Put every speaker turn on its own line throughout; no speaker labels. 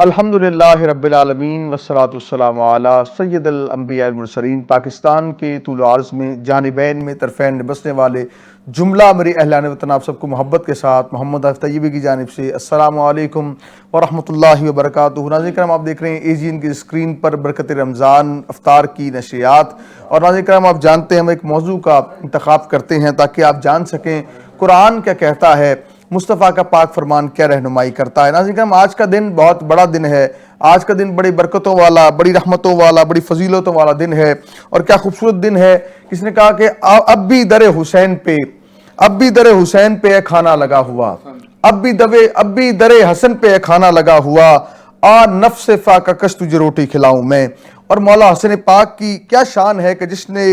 अल्हम्दुलिल्लाहि रब्बिल आलमीन वस्सलातु वस्सलामु अला सय्यिदिल अंबिया वल मुरसलीन। पाकिस्तान के तूल अर्ज़ में जानिबैन में तरफ़ैन में बसने वाले जुमला मेरी अहलान वतन आप सबको मोहब्बत के साथ मोहम्मद अफ़ तैयबी की जानिब से अस्सलामु अलैकुम व रहमतुल्लाहि व बरकातुहू। नाज़रीन करम, आप देख रहे हैं एजीएन की स्क्रीन पर बरकत रमज़ान अफ्तार की नशियात। और नाज़रीन करम, आप जानते हैं हम एक मौजू का इंतखाब करते हैं ताकि आप जान सकें कुरान क्या कहता है, मुस्तफ़ा का पाक फरमान क्या रहनुमाई करता है। नाज़रीन करम, आज का दिन बहुत बड़ा दिन है। आज का दिन बड़ी बरकतों वाला, बड़ी रहमतों वाला, बड़ी फजीलतों वाला दिन है। और क्या खूबसूरत दिन है। किसने कहा कि अब भी दरे हुसैन पे, अब भी दरे हुसैन पे है खाना लगा हुआ, अब भी दरे हसन पे है खाना लगा हुआ, आ नफ्स फाका कश तुझे रोटी खिलाऊं मैं। और मौला हसन पाक की क्या शान है कि जिसने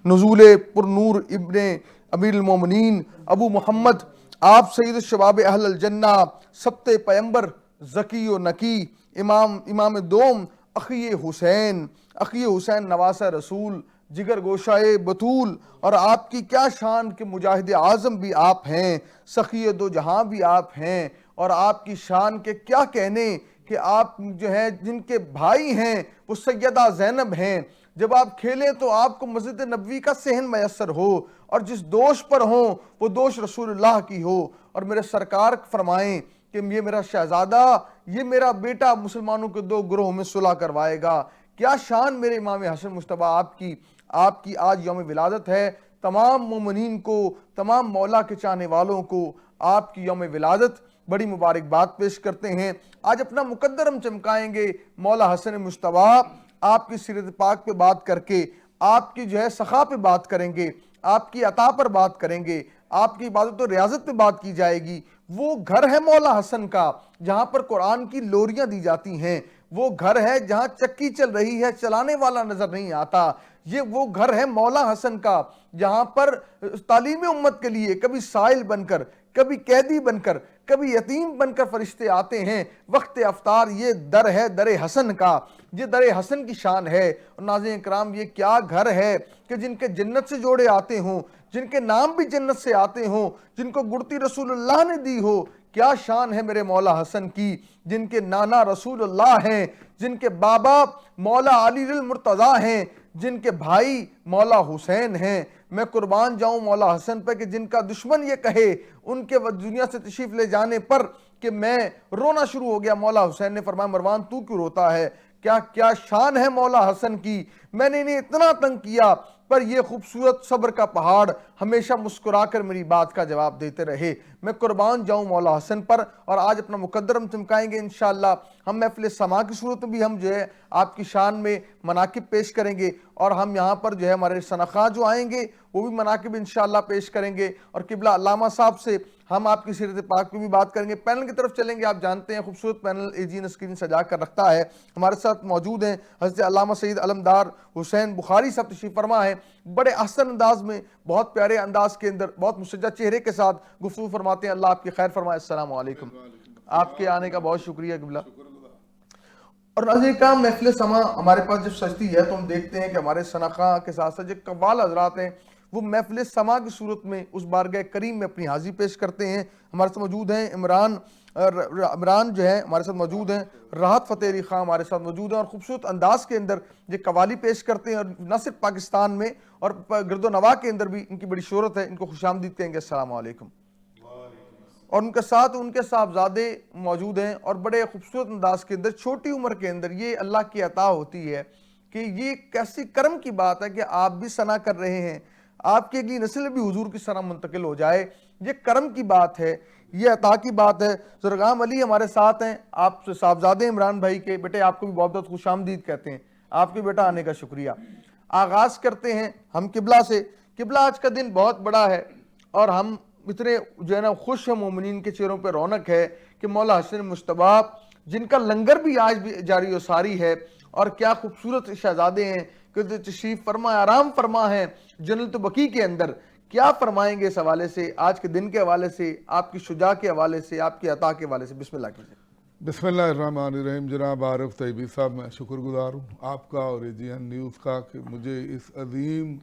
नुज़ूल पुरनूर इब्ने अमीरुल मोमिनीन अबू मोहम्मद आप सईद शबाब अहल जन्ना सबते पैगंबर ज़की व नकी इमाम इमाम दोम अखी हुसैन नवासा रसूल जिगर गोशाए बतूल। और आपकी क्या शान के मुजाहिद आज़म भी आप हैं, सखी दो जहां भी आप हैं। और आपकी शान के क्या कहने कि आप जो है जिनके भाई हैं वो सैयदा ज़ैनब हैं। जब आप खेलें तो आपको मस्जिद नबवी का सहन मैसर हो, और जिस दोष पर हो वो दोष रसूलुल्लाह की हो। और मेरे सरकार फरमाएं कि ये मेरा शहजादा, ये मेरा बेटा मुसलमानों के दो ग्रोह में सुलह करवाएगा। क्या शान मेरे इमाम हसन मुश्तबा आपकी। आपकी आज यौम विलादत है। तमाम मोमिनीन को, तमाम मौला के चाहने वालों को आपकी यौम विलादत बड़ी मुबारकबाद पेश करते हैं। आज अपना मुकद्दर हम चमकाएंगे मौला हसन मुश्तबा आपकी सीरत पाक पे बात करके, आपकी जो है सखा पे बात करेंगे, आपकी अता पर बात करेंगे, आपकी इबादत और रियाजत पे बात की जाएगी। वो घर है मौला हसन का जहां पर कुरान की लोरियां दी जाती हैं। वो घर है जहां चक्की चल रही है, चलाने वाला नजर नहीं आता। ये वो घर है मौला हसन का जहां पर तालीम उम्मत के लिए कभी साइल बनकर, कभी कैदी बनकर, कभी यतीम बनकर फरिश्ते आते हैं। वक्त अफ्तार ये दर है दर हसन का, ये दर हसन की शान है। और नाज़रीन कराम, ये क्या घर है कि जिनके जन्नत से जोड़े आते हों, जिनके नाम भी जन्नत से आते हों, जिनको गुड़ती रसूलुल्लाह ने दी हो। क्या शान है मेरे मौला हसन की, जिनके नाना रसूलुल्लाह हैं, जिनके बाबा मौला अली मुर्तज़ा हैं, जिनके भाई मौला हुसैन हैं। मैं कुर्बान जाऊं मौला हसन पर कि जिनका दुश्मन ये कहे उनके दुनिया से तशरीफ ले जाने पर कि मैं रोना शुरू हो गया। मौला हुसैन ने फरमाया, मरवान तू क्यों रोता है। क्या क्या शान है मौला हसन की। मैंने इन्हें इतना तंग किया पर यह खूबसूरत सब्र का पहाड़ हमेशा मुस्कुराकर मेरी बात का जवाब देते रहे। मैं कुर्बान जाऊं मौला हसन पर। और आज अपना मुकद्दर हम चमकाएंगे इंशाअल्लाह। हम महफिल समा की सूरत में भी हम जो है आपकी शान में मनाकिब पेश करेंगे। और हम यहाँ पर जो है हमारे सनखा जो आएंगे वो भी मनाकिब इंशाअल्लाह पेश करेंगे। और किबला अल्लामा साहब से हम आपकी सीरत पाक पे भी बात करेंगे। पैनल की तरफ चलेंगे। आप जानते हैं खूबसूरत पैनल एजीएन स्क्रीन सजा कर रखता है। हमारे साथ मौजूद हैं हज़रत अल्लामा सईद अलमदार हुसैन बुखारी साहब तशरीफ फरमा है। बड़े आसान अंदाज में, बहुत प्यारे अंदाज के अंदर, बहुत मुसज्जा चेहरे के साथ गुफ्तगू फरमाते हैं। अल्लाह आपकी खैर फरमाए। अस्सलाम वालेकुम। आपके आने का बहुत शुक्रिया किबला। और नाज़रीन का महफिल समा हमारे पास जब सजती है तो हम देखते हैं कि हमारे सनखा के साथ साथ जो कव्वाल हजरात हैं वो महफिल समा की सूरत में उस बारगाह करीम में अपनी हाजिर पेश करते हैं। हमारे साथ मौजूद हैं इमरान जो है हमारे साथ मौजूद हैं, राहत फ़तेह अली खां हमारे साथ मौजूद हैं। और खूबसूरत अंदाज के अंदर ये कवाली पेश करते हैं। और न सिर्फ पाकिस्तान में और गिरदो नवा के अंदर भी इनकी बड़ी शोहरत है। इनको खुशामदीद कहेंगे। अस्सलाम वालेकुम। और उनके साथ उनके साहबजादे मौजूद हैं। और बड़े खूबसूरत अंदाज के अंदर छोटी उम्र के अंदर ये अल्लाह की अता होती है कि ये कैसी कर्म की बात है कि आप भी सना कर रहे हैं, आपकी अगली नस्ल भी हुजूर की सना मुंतकिल हो जाए। ये कर्म की बात है, ये अता की बात है। ज़ुरगाम अली हमारे साथ हैं, आप साहबजादे इमरान भाई के बेटे, आपको भी बहुत बहुत खुशामदीद कहते हैं। आपके बेटा आने का शुक्रिया। आगाज़ करते हैं हम किबला से। किबला आज का दिन बहुत बड़ा है और हम इतने जो है ना खुश है, मोमिनीन के चेहरों पर रौनक है कि मौला हसन मुश्तबा जिनका लंगर भी आज भी जारी व सारी है। और क्या खूबसूरत शहजादे हैं कि तशरीफ फरमा आराम फरमा है जन्नत बकी के अंदर। क्या फरमाएंगे इस हवाले से, आज के दिन के हवाले से, आपकी शुजा के हवाले से, आपकी अता के हवाले से। बिस्मिल्लाह कीजिए।
बिस्मिल्लाहिर्रहमानिर्रहीम। जनाब आरिफ तैयबी साहब, मैं शुक्रगुजार हूँ आपका और एजीएन न्यूज़ का कि मुझे इस अजीम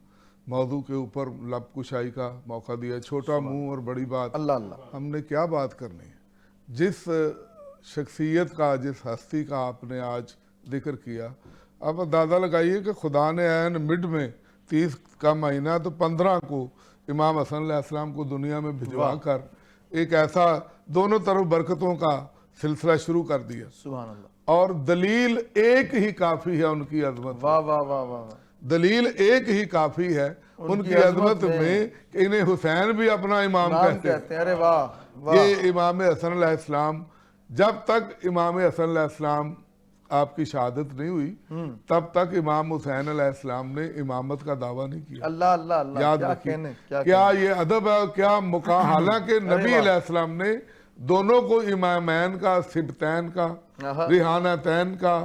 मौजू के ऊपर लब कुशाई का मौका दिया। छोटा मुंह और बड़ी बात,
अल्लाह अल्लाह।
हमने क्या बात करनी है। जिस शख्सियत का, जिस हस्ती का आपने आज जिक्र किया, आप अंदाज़ा लगाइए कि खुदा ने ऐन मिड में 30 का महीना तो 15 को इमाम हसन अलैहिस्सलाम को दुनिया में भिजवा कर एक ऐसा दोनों तरफ बरकतों का सिलसिला शुरू कर दिया।
सुभान अल्लाह।
और दलील एक ही काफ़ी है उनकी अजमत।
वाह वाह वाह वाह।
दलील एक ही काफ़ी है उनकी अजमत में कि इन्हें हुसैन भी अपना इमाम कहते हैं।
अरे वाह वाह।
ये इमाम हसन अलैहिस्सलाम, जब तक इमाम हसन अलैहिस्सलाम आपकी शहादत नहीं हुई तब तक इमाम हुसैन अलैहिस्सलाम ने इमामत का दावा नहीं किया।
अल्लाह अल्लाह अल्लाह।
याद रखिए, क्या ये अदब है, क्या मुकाम। हालांकि नबी अलैहिस्सलाम ने दोनों को इमामैन का, सिबतैन का, रिहानतैन का,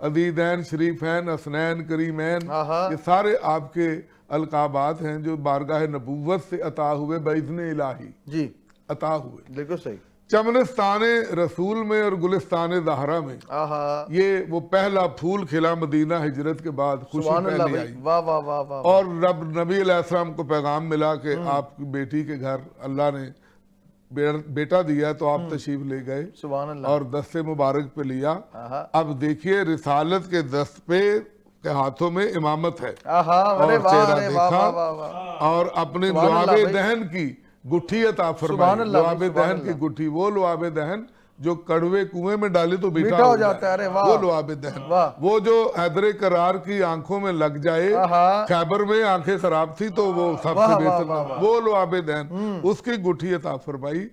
अदीदैन, शरीफैन, हसनैन, करीमैन, ये सारे आपके अलकाबात हैं जो बारगाह नबूवत से अता हुए बइज़्ने इलाही जी अता हुए।
बिल्कुल सही।
चमनिस्तान रसूल में और गुलिस्तान ज़हरा में ये वो पहला फूल खिला मदीना हिजरत के बाद, खुशी पहली आई।
वाह वाह वाह वाह।
और रब नबी अलैहिस्सलाम को पैगाम मिला कि आपकी बेटी के घर अल्लाह ने बेटा दिया तो आप तशरीफ ले गए
सुभान अल्लाह
और दस्ते मुबारक पे लिया। अब देखिए रिसालत के दस्त पे के हाथों में इमामत है और चेहरा देखा और अपने लुआबे दहन की गुट्ठी अता फरमाई। लुआबे दहन की गुट्ठी, वो लुआबे दहन जो कड़वे कुएं में डाले तो मीठा हो जाता है, वो लुआबे दहन। वो जो हैदर करार की आंखों में लग जाए, खैबर में आंखें खराब थी तो वो सबसे बेहतर, वो लुआबे दहन, उसकी गुट्ठी अता फरमाई।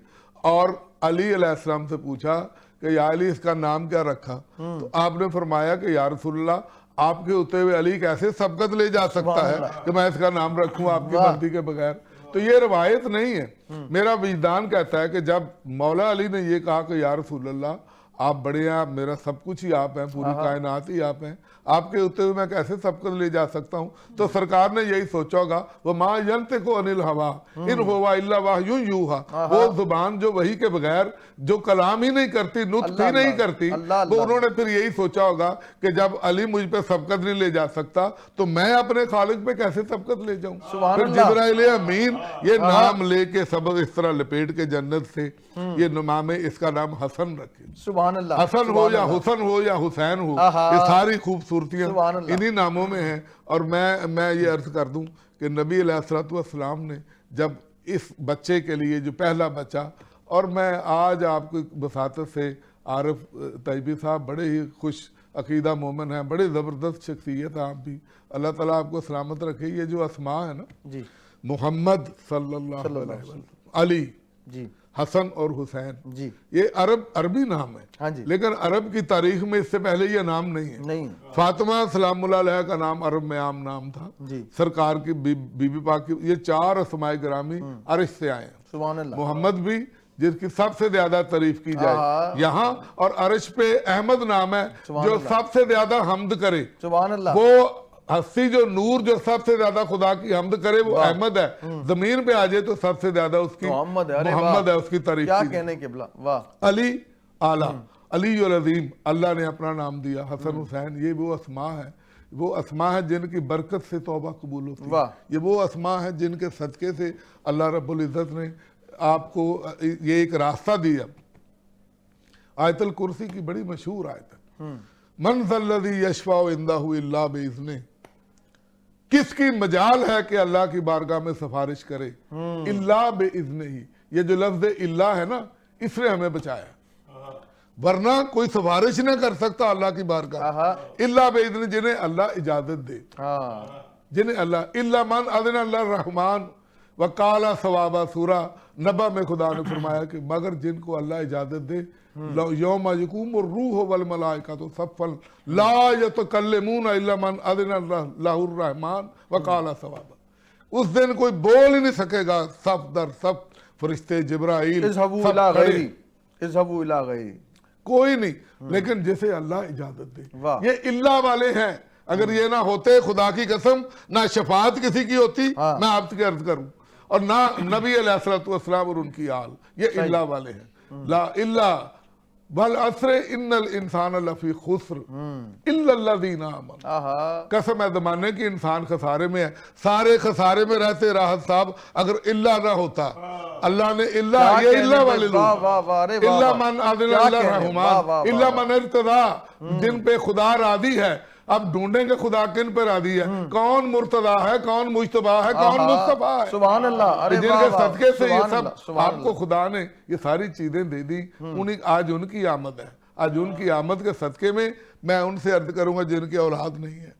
और अली अलैहिस्सलाम से पूछा कि या अली इसका नाम क्या रखा, तो आपने फरमाया कि या रसूलल्लाह आपके होते हुए अली कैसे सबकत ले जा सकता है कि मैं इसका नाम रखूं आपकी मर्जी के बगैर। तो ये रवायत नहीं है, मेरा विजदान कहता है कि जब मौला अली ने ये कहा कि या रसूलल्लाह आप बड़े हैं, मेरा सब कुछ ही आप हैं, पूरी कायनात ही आप हैं, आपके होते हुए मैं कैसे सबकत ले जा सकता हूँ। तो सरकार ने यही सोचा होगा, वो माँ यंत को अनिल हवा इन हुवा इल्ला वाह्युन यूहा, वो जुबान जो वही के बगैर जो कलाम ही नहीं करती, नुत्क ही नहीं करती, वो उन्होंने फिर यही सोचा होगा कि जब अली मुझ पे सबकत नहीं ले जा सकता तो मैं अपने खालिक पे कैसे सबकत ले जाऊं। फिर जिब्राइल अमीन ये नाम लेके सबक इस तरह लपेट के जन्नत से ये नाम है, इसका नाम हसन रखे। हसन हो या हुसन हो या हुसैन हो, ये सारी खूबसूरतियां इन्हीं नामों में हैं। और मैं ये अर्ज कर दूं कि नबी अलैहिस्सलाम ने जब इस बच्चे के लिए जो पहला बच्चा, और मैं आज आपको बसातत से आरिफ तैयबी साहब बड़े ही खुश अकीदा मोमन हैं, बड़े ज़बरदस्त शख्सियत हैं आप भी, अल्लाह ताला आपको सलामत रखे। ये जो अस्मा है ना जी, मोहम्मद सल्लल्लाहु अलैहि वसल्लम, अली जी, हसन और हुसैन जी, ये अरबी नाम है। हाँ जी। लेकिन अरब की तारीख में इससे पहले ये नाम नहीं है। नहीं। फातिमा सलामुल्लाह अलैहा का नाम अरब में आम नाम था जी। सरकार की बीबी पाक की ये 4 अस्माए गिरामी अरश से आए हैं। सुभान अल्लाह। मोहम्मद भी जिसकी सबसे ज्यादा तारीफ की जाए यहाँ, और अरश पे अहमद नाम है जो सबसे ज्यादा हमद करे। सुभान अल्लाह। वो हस्ती जो नूर जो सबसे ज्यादा खुदा की हमद करे वो अहमद है। जमीन पे आ जाए तो सबसे ज्यादा उसकी मोहम्मद है, उसकी तारीफ क्या कहने के बिला। वाह। अली आला, अली और अजीम, अल्लाह ने अपना नाम दिया। हसन हुसैन ये वो अस्मा है, वो अस्मा है जिनकी बरकत से तौबा कबूल होती है। ये वो अस्मा है जिनके सदके से अल्लाह रब्बुल इज्जत ने आपको ये एक रास्ता दिया। आयतुल कुर्सी की बड़ी मशहूर आयत है, मन ज़ल्लज़ी यशफ़अउ इंदहु इल्ला बिइज़्निही, किसकी मजाल है कि अल्लाह की बारगाह में सिफारिश करे, इल्ला बिइज़्निही। ये जो लफ्ज़ इल्ला है ना, इसने हमें बचाया, वरना कोई सिफारिश न कर सकता अल्लाह की बारगाह इल्ला बिइज़्निही, जिन्हें अल्लाह इजाजत दे, जिन्हें अल्लाह, इल्ला मन अज़न अल्लाह रहमान वकाला सवाबा। सूरा नबा में खुदा ने फरमाया कि मगर जिनको अल्लाह इजाजत दे, यौम यक़ूमु रूह वल मलाइकतु सफ़्फ़न ला यतकल्लमून इल्ला मन अज़िन लहुर रहमान वकाला सवाबा। उस दिन कोई बोल ही नहीं सकेगा, सफ दर सफ फरिश्ते जिब्राइल कोई नहीं, लेकिन जिसे अल्लाह इजाजत दे। ये इल्ला वाले हैं, अगर ये ना होते खुदा की कसम ना शफाअत किसी की होती, मैं आपसे अर्ज करूं, और ना नबी अलैहिस्सलाम और उनकी आल, ये इल्ला वाले हैं। ला इल्ला बल असरे इन्नल इंसान लफी खुस्र इल्ला लज़ीना आमनू। कसम है ज़माने की इंसान खसारे में है, सारे खसारे में रहते। राहत साहब अगर इल्ला ना होता अल्लाह ने इल्ला ये इल्ला वाले लोग, इल्ला मन रहमान, इल्ला मन इर्तदा, जिन पे खुदा रादी है। अब ढूंढेंगे खुदा किन पे रादी है, कौन मुर्तदा है, कौन मुज्तबा है, कौन मुस्तफा है।
सुभान अल्लाह।
जिनके सदके से ये सब आपको खुदा ने ये सारी चीजें दे दी, उन्हीं आज उनकी आमद है। आज उनकी आमद के सदके में मैं उनसे अर्ज करूंगा जिनकी औलाद नहीं है,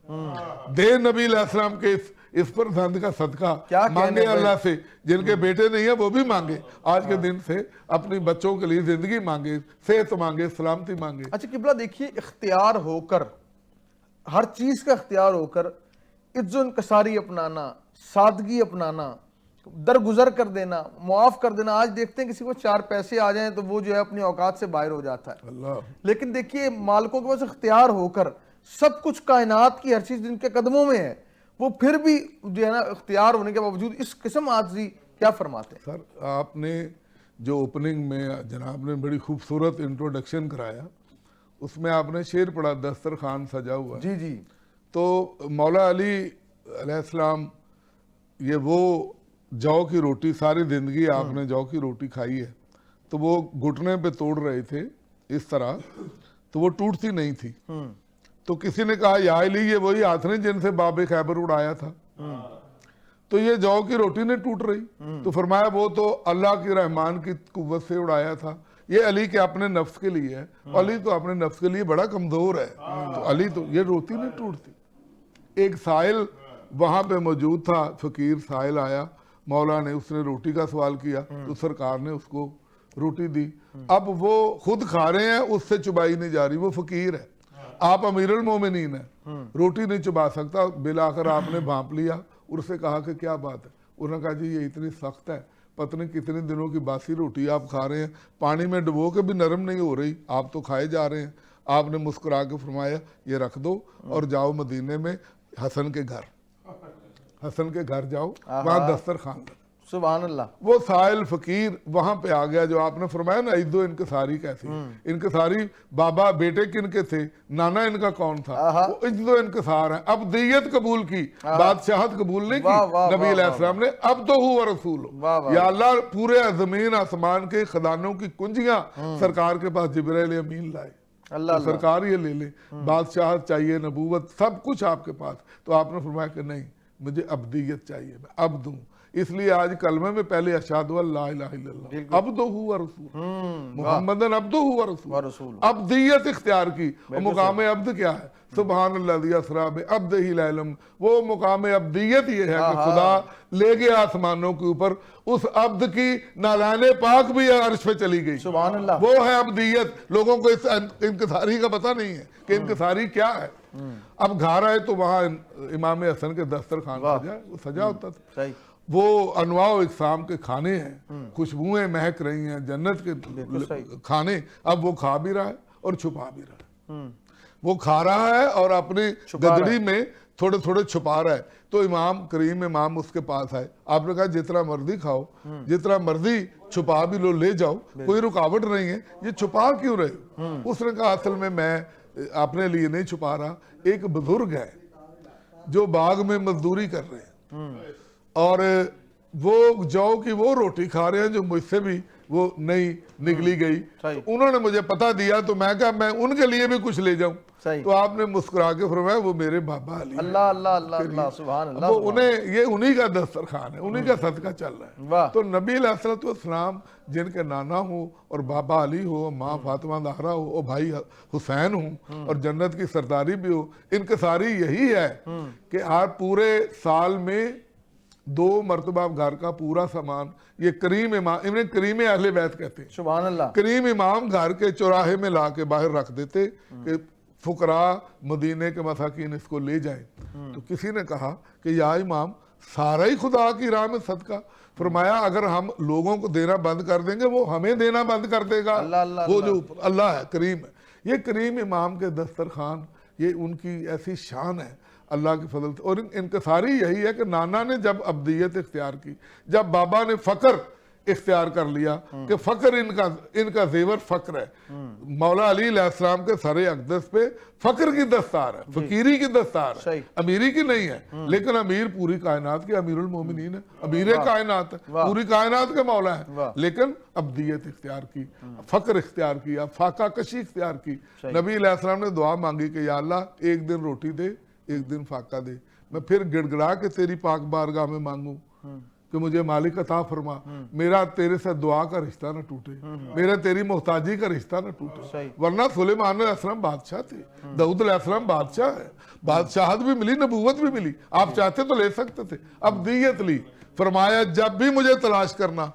दे नबी अलैहिस्सलाम के इस पर धंध का सदका मांगे अल्लाह से। जिनके बेटे नहीं है वो भी मांगे, आज के दिन से अपनी बच्चों के लिए जिंदगी मांगे, सेहत मांगे, सलामती मांगे।
अच्छा किबला देखिए, इख्तियार होकर, हर चीज का इख्तियार होकर इज्जो इनकसारी अपनाना, सादगी अपनाना, दरगुजर कर देना, मुआफ कर देना। आज देखते हैं किसी को 4 पैसे आ जाएं तो वो जो है अपनी औकात से बाहर हो जाता है।
अल्लाह।
लेकिन देखिए, मालिकों के पास इख्तियार होकर सब कुछ, कायनात की हर चीज जिनके कदमों में है, वो फिर भी जो है ना इख्तियार होने के बावजूद इस किस्म आजिज़ी क्या फरमाते हैं?
सर आपने जो ओपनिंग में जनाब ने बड़ी खूबसूरत इंट्रोडक्शन कराया, उसमें आपने शेर पढ़ा, दस्तरखान सजा हुआ।
जी जी।
तो मौला अली अलैहिस्सलाम, ये वो जौ की रोटी, सारी जिंदगी आपने जौ की रोटी खाई है, तो वो घुटने पे तोड़ रहे थे इस तरह, तो वो टूटती नहीं थी। तो किसी ने कहा या अली, ये वही हाथ नहीं जिनसे बाबे खैबर उड़ाया था, तो ये जौ की रोटी ने टूट रही। तो फरमाया वो तो अल्लाह की रहमान की कुव्वत से उड़ाया था, ये अली के अपने नफ्स के लिए है। अली तो अपने नफ्स के लिए बड़ा कमजोर है, तो अली तो ये रोटी नहीं टूटती। एक साइल वहां पे मौजूद था, फकीर साइल आया, मौला ने, उसने रोटी का सवाल किया, तो सरकार ने उसको रोटी दी। अब वो खुद खा रहे हैं, उससे चुबाई नहीं जा रही, वो फकीर है, आप अमीरुल मोमिनीन है, रोटी नहीं चुबा सकता। बिलाकर आपने भांप लिया, उससे कहा कि क्या बात है? उन्होंने कहा जी ये इतनी सख्त है, पत्नी कितने दिनों की बासी रोटी आप खा रहे हैं, पानी में डुबो के भी नरम नहीं हो रही, आप तो खाए जा रहे हैं। आपने मुस्कुरा के फरमाया ये रख दो और जाओ मदीने में हसन के घर, हसन के घर जाओ, वहां दस्तरखान।
सुभान अल्लाह।
वो साइल फकीर वहां पे आ गया, जो आपने फरमाया ना इद्दो इनकसारी कैसी, इनकसारी बाबा बेटे किनके थे, नाना इनका कौन था, वो इद्दो इनकसार है। अब दियत कबूल की, बादशाहत कबूल नहीं की नबी अलैहिस्सलाम ने। अब तो हुआ रसूल, या अल्लाह पूरे जमीन आसमान के खजानों की कुंजियां सरकार के पास जिब्राइल अमीन लाए,
अल्लाह
तो सरकार ये ले ले, बादशाहत चाहिए, नबूवत, सब कुछ आपके पास। तो आपने फरमाया कि नहीं, मुझे अब्दियत चाहिए, मैं अब दूं। इसलिए आज कलमे में पहले अशहदु अल्ला इलाहा इल्लल्लाह अब्दुहु व रसूलुहु, मुहम्मदन अब्दुहु व रसूलुहु, अब्दियत इख्तियार की। और मुकाम अब्द क्या है? सुभान अल्लाज़ी अस्रा बि अब्दिही लैलम, वो मुकाम अब्दियत ये है कि खुदा ले गया आसमानों के ऊपर, उस अब्द की नालाने पाक भी अर्श पे चली गई।
सुभान अल्लाह।
वो है अब्दियत। लोगों को इस इनकसारी का पता नहीं है कि इनकसारी क्या है। अब घर आए तो वहां इमाम हसन के दस्तरखान सजा होता था, वो अनवाओ इकसाम के खाने हैं, खुशबुएं महक रही हैं जन्नत के खाने। अब वो खा भी रहा है और छुपा भी रहा है, वो खा रहा है और अपनी गदड़ी में थोड़े थोड़े छुपा रहा है। तो इमाम करीम इमाम उसके पास आए, आपने कहा जितना मर्जी खाओ, जितना मर्जी छुपा भी लो, ले जाओ, कोई रुकावट नहीं है, ये छुपा क्यों रहे हो? उसने कहा असल में मैं अपने लिए नहीं छुपा रहा, एक बुजुर्ग है जो बाग में मजदूरी कर रहे हैं और वो जौ की वो रोटी खा रहे हैं जो मुझसे भी वो नहीं निकली गई, तो उन्होंने मुझे पता दिया, तो मैं कहा मैं उनके लिए भी कुछ ले जाऊं। तो आपने मुस्कुरा के फरमाया वो मेरे बाबा अली।
अल्लाह अल्लाह अल्लाह अल्लाह सुभान अल्लाह।
वो उन्हें ये उन्हीं का दस्तरखान है, उन्हीं का सदका चल रहा है। तो नबी अलैहिस्सलाम जिनके नाना हो और बाबा अली हो, माँ फातिमा ज़हरा हो और भाई हुसैन हो और जन्नत की सरदारी भी हो, इनके सारी यही है कि आप पूरे साल में 2 मरतबा घर का पूरा सामान, ये करीम इमाम, इन्हें करीम अहले बैत कहते हैं, सुभान अल्लाह, करीम इमाम घर के चौराहे में ला के बाहर रख देते कि फुकरा मदीने के मसाकीन इसको ले जाएं। तो किसी ने कहा कि या इमाम सारा ही खुदा की राह में सदका। फरमाया अगर हम लोगों को देना बंद कर देंगे वो हमें देना बंद कर देगा। वो जो अल्लाह है करीम है, ये करीम इमाम के दस्तरखान, ये उनकी ऐसी शान है अल्लाह की फजल। और इनके सारी यही है कि नाना ने जब अब्दियत इख्तियार की, जब बाबा ने फ़क्र इख्तियार कर लिया कि फक्र इनका जेवर फक्र है। मौला अली अलैहिस्सलाम के सरे अक़दस पे फक्र की दस्तार है, फकीरी की दस्तार है, अमीरी की नहीं है। लेकिन अमीर पूरी कायनात के अमीरुल मोमिनीन है, अमीर कायनात है, पूरी कायनात के मौला है। लेकिन अब्दियत इख्तियार की, फक्र इख्तियार किया, फाका कशी इख्तियार की। नबी अलैहिस्सलाम ने दुआ मांगी कि या अल्लाह एक दिन रोटी दे, एक दिन फाका दे, मैं फिर गिड़गिड़ा के तेरी पाक बारगाह में मांगू कि मुझे मालिक अता फरमा, मेरा तेरे से दुआ का रिश्ता ना टूटे, मेरा तेरी मोहताजी का रिश्ता ना टूटे। वरना सुलेमान अलैहिस्सलाम बादशाह थे, दाऊद अलैहिस्सलाम बादशाह है, बादशाहत भी मिली, नबूवत भी मिली, आप चाहते तो ले सकते थे, अब दियत ली। फरमाया जब भी मुझे तलाश करना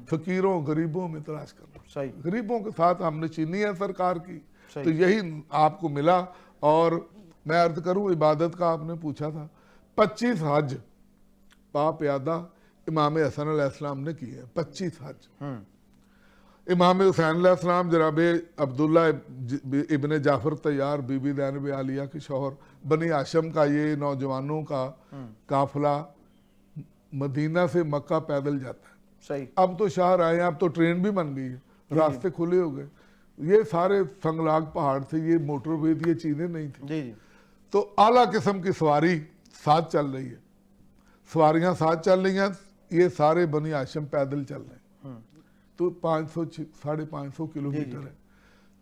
फकीरों गरीबों में तलाश करना, गरीबों के साथ हमने चीनी है सरकार की, तो यही आपको मिला। और मैं अर्ज करूं, इबादत का आपने पूछा था, 25 हज पा प्यादा इमाम हसन अलैहिस्सलाम ने किए हैं, 25 हज। इमाम हुसैन अलैहिस्सलाम जनाब अब्दुल्ला इब्ने जाफर तैयार बीबी ज़ैनब आलिया के शौहर, बनी हाशिम का ये नौजवानों का काफिला मदीना से मक्का पैदल जाता है।
सही।
अब तो शहर आए हैं, अब तो ट्रेन भी बन गई है, रास्ते खुले हो गए। ये सारे संगलाग पहाड़ थे, ये मोटरवे थी, ये चीजें नहीं थी।
जी जी।
तो आला किस्म की सवारी साथ चल रही है, सवारियां साथ चल रही हैं, ये सारे बनी हाशिम पैदल चल रहे हैं। तो 500-550 किलोमीटर है।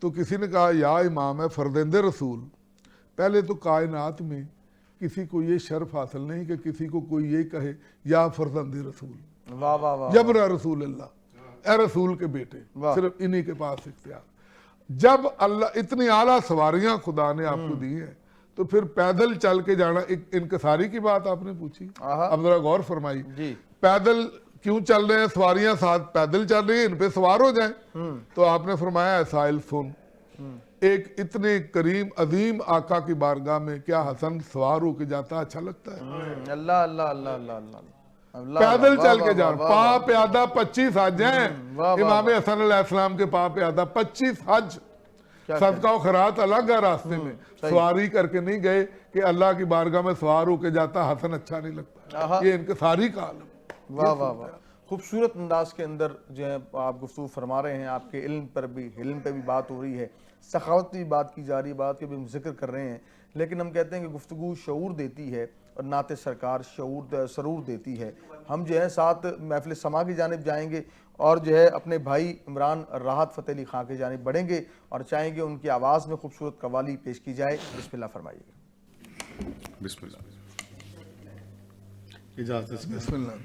तो किसी ने कहा या इमाम है फरदंदे रसूल, पहले तो कायनात में किसी को ये शर्फ हासिल नहीं कि किसी को कोई ये कहे या फरदंदे रसूल,
वाह वाह वाह,
जबरा रसूल अल्लाह, ए रसूल के बेटे, सिर्फ इन्हीं के पास इख्तियार। जब अल्लाह इतनी आला सवारियां खुदा ने आपको दी है, तो फिर पैदल चल के जाना, एक इनकसारी की बात आपने पूछी, अब जरा गौर फरमाई, पैदल क्यों चल रहे हैं, सवारियां साथ पैदल चल रही है, इन पे सवार हो जाएं। तो आपने फरमाया साहिल सुन, एक इतने करीम अजीम आका की बारगाह में क्या हसन सवार होके जाता अच्छा लगता है?
अल्लाह अल्लाह अल्लाह अल्लाह अल्लाह,
पैदल चल के जा, पा प्यादा 25 हज हैं इमाम हसन अलैहिस्सलाम के, पा प्यादा 25 हज, सदका खैरात अलग है, रास्ते में सवारी करके नहीं गए कि अल्लाह की बारगाह में सवार होके जाता हसन अच्छा नहीं लगता। ये इनके सारी का आलम।
वाह वाह वाह, खूबसूरत अंदाज के अंदर जो है आप गुफ्तगू फरमा रहे हैं, आपके इल्म पर भी, इल्म पे भी बात हो रही है, सखावत की बात की जा रही है, बात के भी हम जिक्र कर रहे हैं। लेकिन हम कहते हैं कि गुफ्तगू शऊर देती है और नाते सरकार शऊर सरूर देती है। हम जो है साथ महफिल समा की जानिब जाएंगे और जो है अपने भाई इमरान राहत फ़तेह अली खां की जानिब बढ़ेंगे और चाहेंगे उनकी आवाज़ में खूबसूरत कवाली पेश की जाए। बिस्मिल्लाह फरमाइएगा।
बिस्मिल्लाह, इजाज़त से
बिस्मिल्लाह।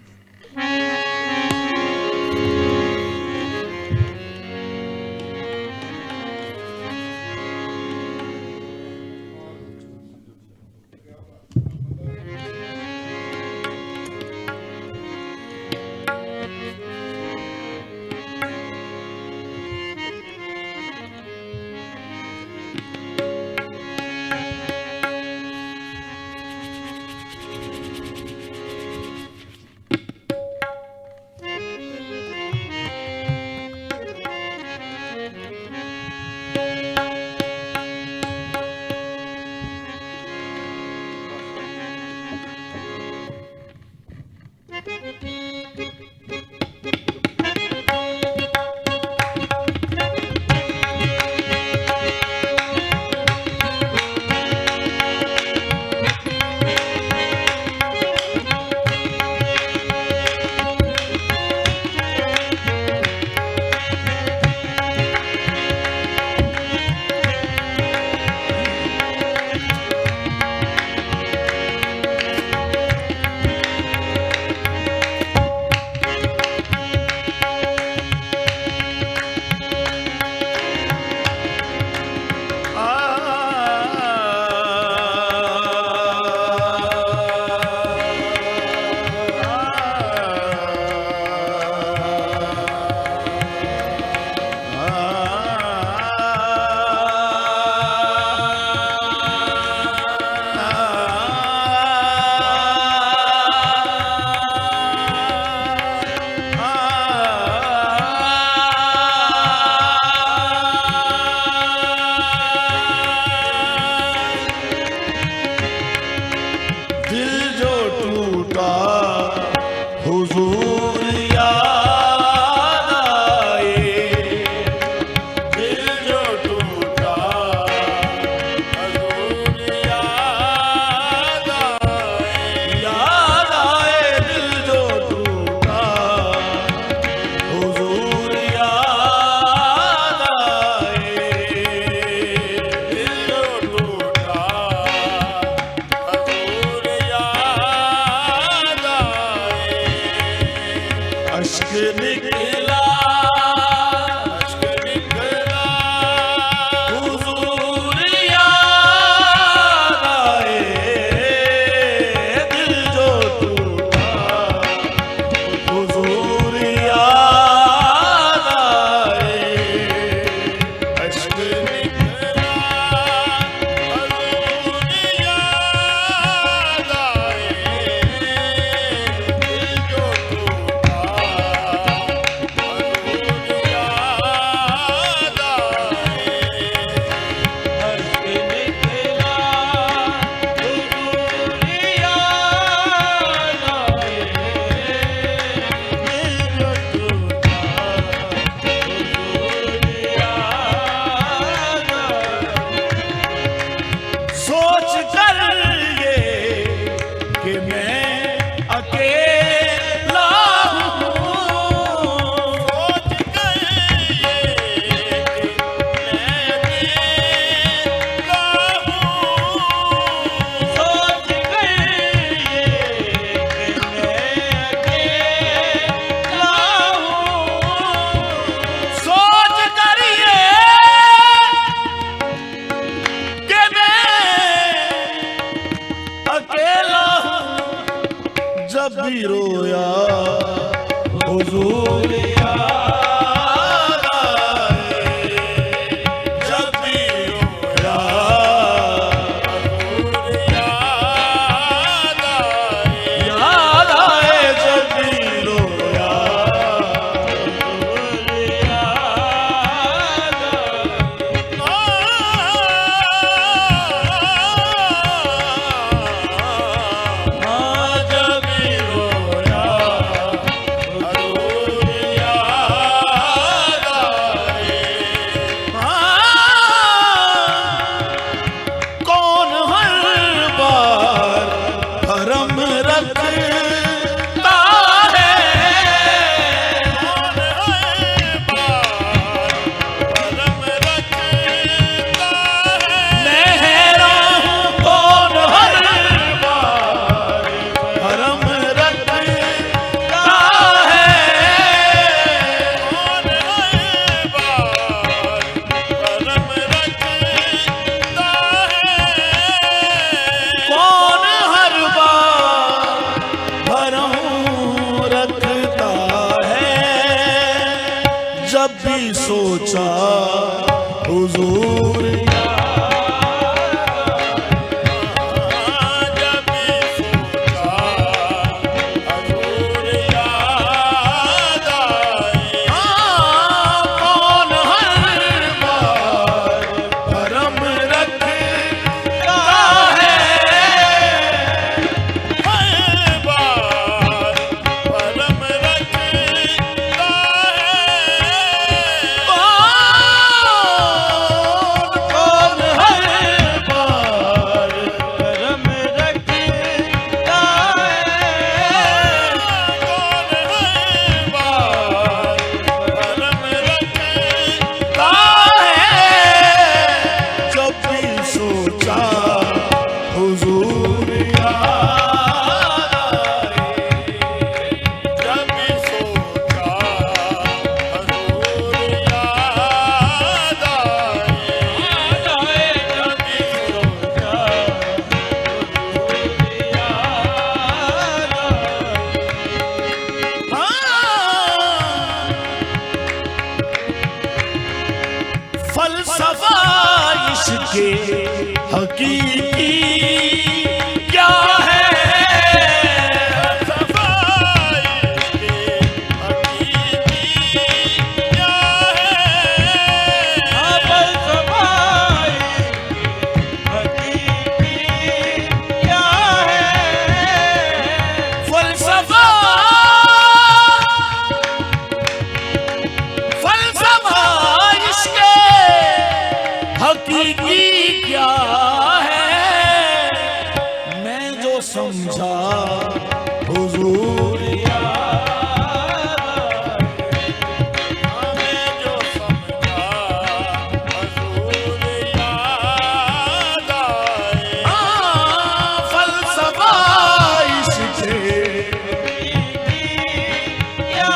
हुजूर फलसफा इसके हकीकी क्या है? फलसफा इसके हकीकी क्या है? फलसफा हकीकी क्या है? फलसफा हकीकी क्या है? मैं जो समझा हुजूर मैं जो समझा हुजूर याद आए। फलसफा इसके क्या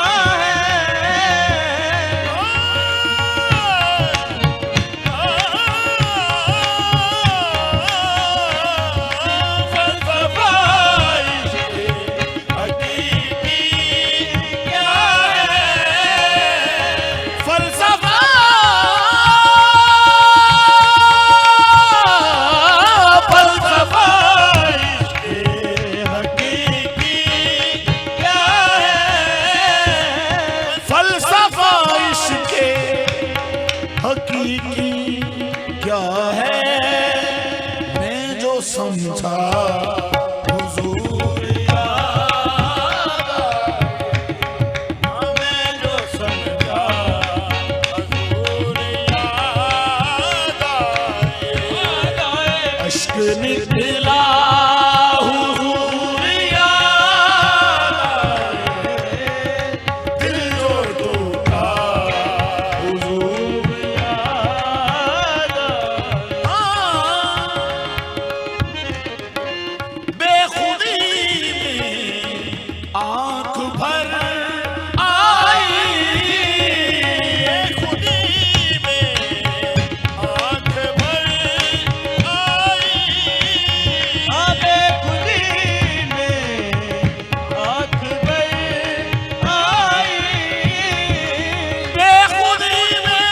हकीकी क्या है? मैं जो समझा हुजूर मैं जो समझा हुजूर याद आए। अश्क निकला हुजूर याद आए। दिल जो टूटा हुजूर आँख भर आई। खुदी में आँख भर आई। खुदी में आँख भर आई। बेखुदी में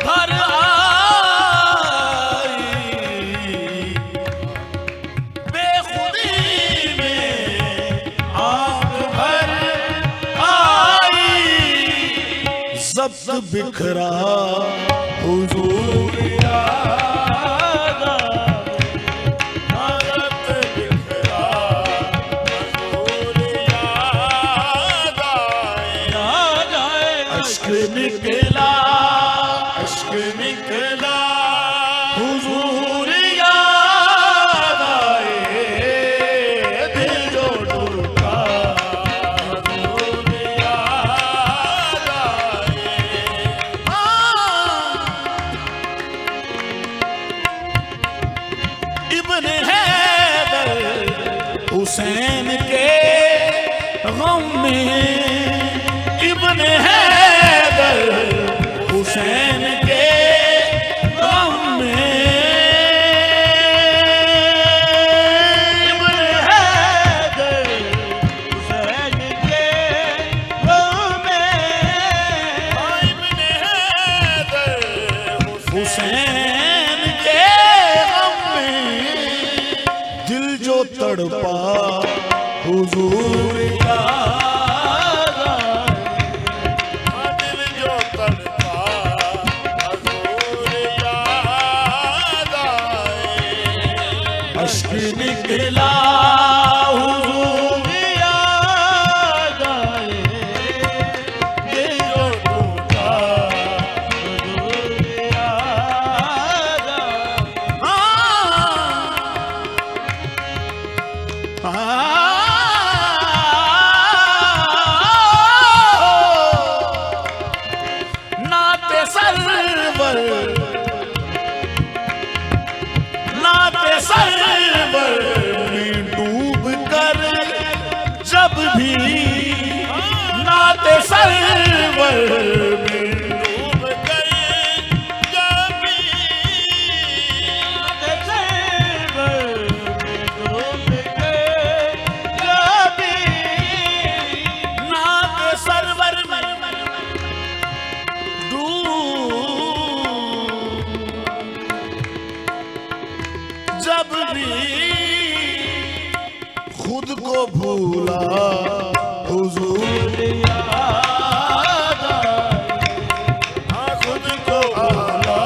भर ज़ब्त बिखरा हुजूर याद आए। ज़ब्त बिखरा हुजूर याद आए। अश्क निकला हुजूर याद आए। दिल जो टूटा हुसैन के गम में इब्न हैदर हुसैन के गम में दिल जो तड़पा हुजूर याद आए, दिल जो तड़पा हुजूर याद आए, अश्क निकला हुजूर याद आए, दिल जो टूटा हुजूर याद आए। नाते सरवर में डूब कर जब भी, नाते सरवर में डूब कर जब भी, नाते सरवर में डूब कर जब भी, नाते सरवर में जब भी खुद को भूला हुजूर याद आए, खुद को भूला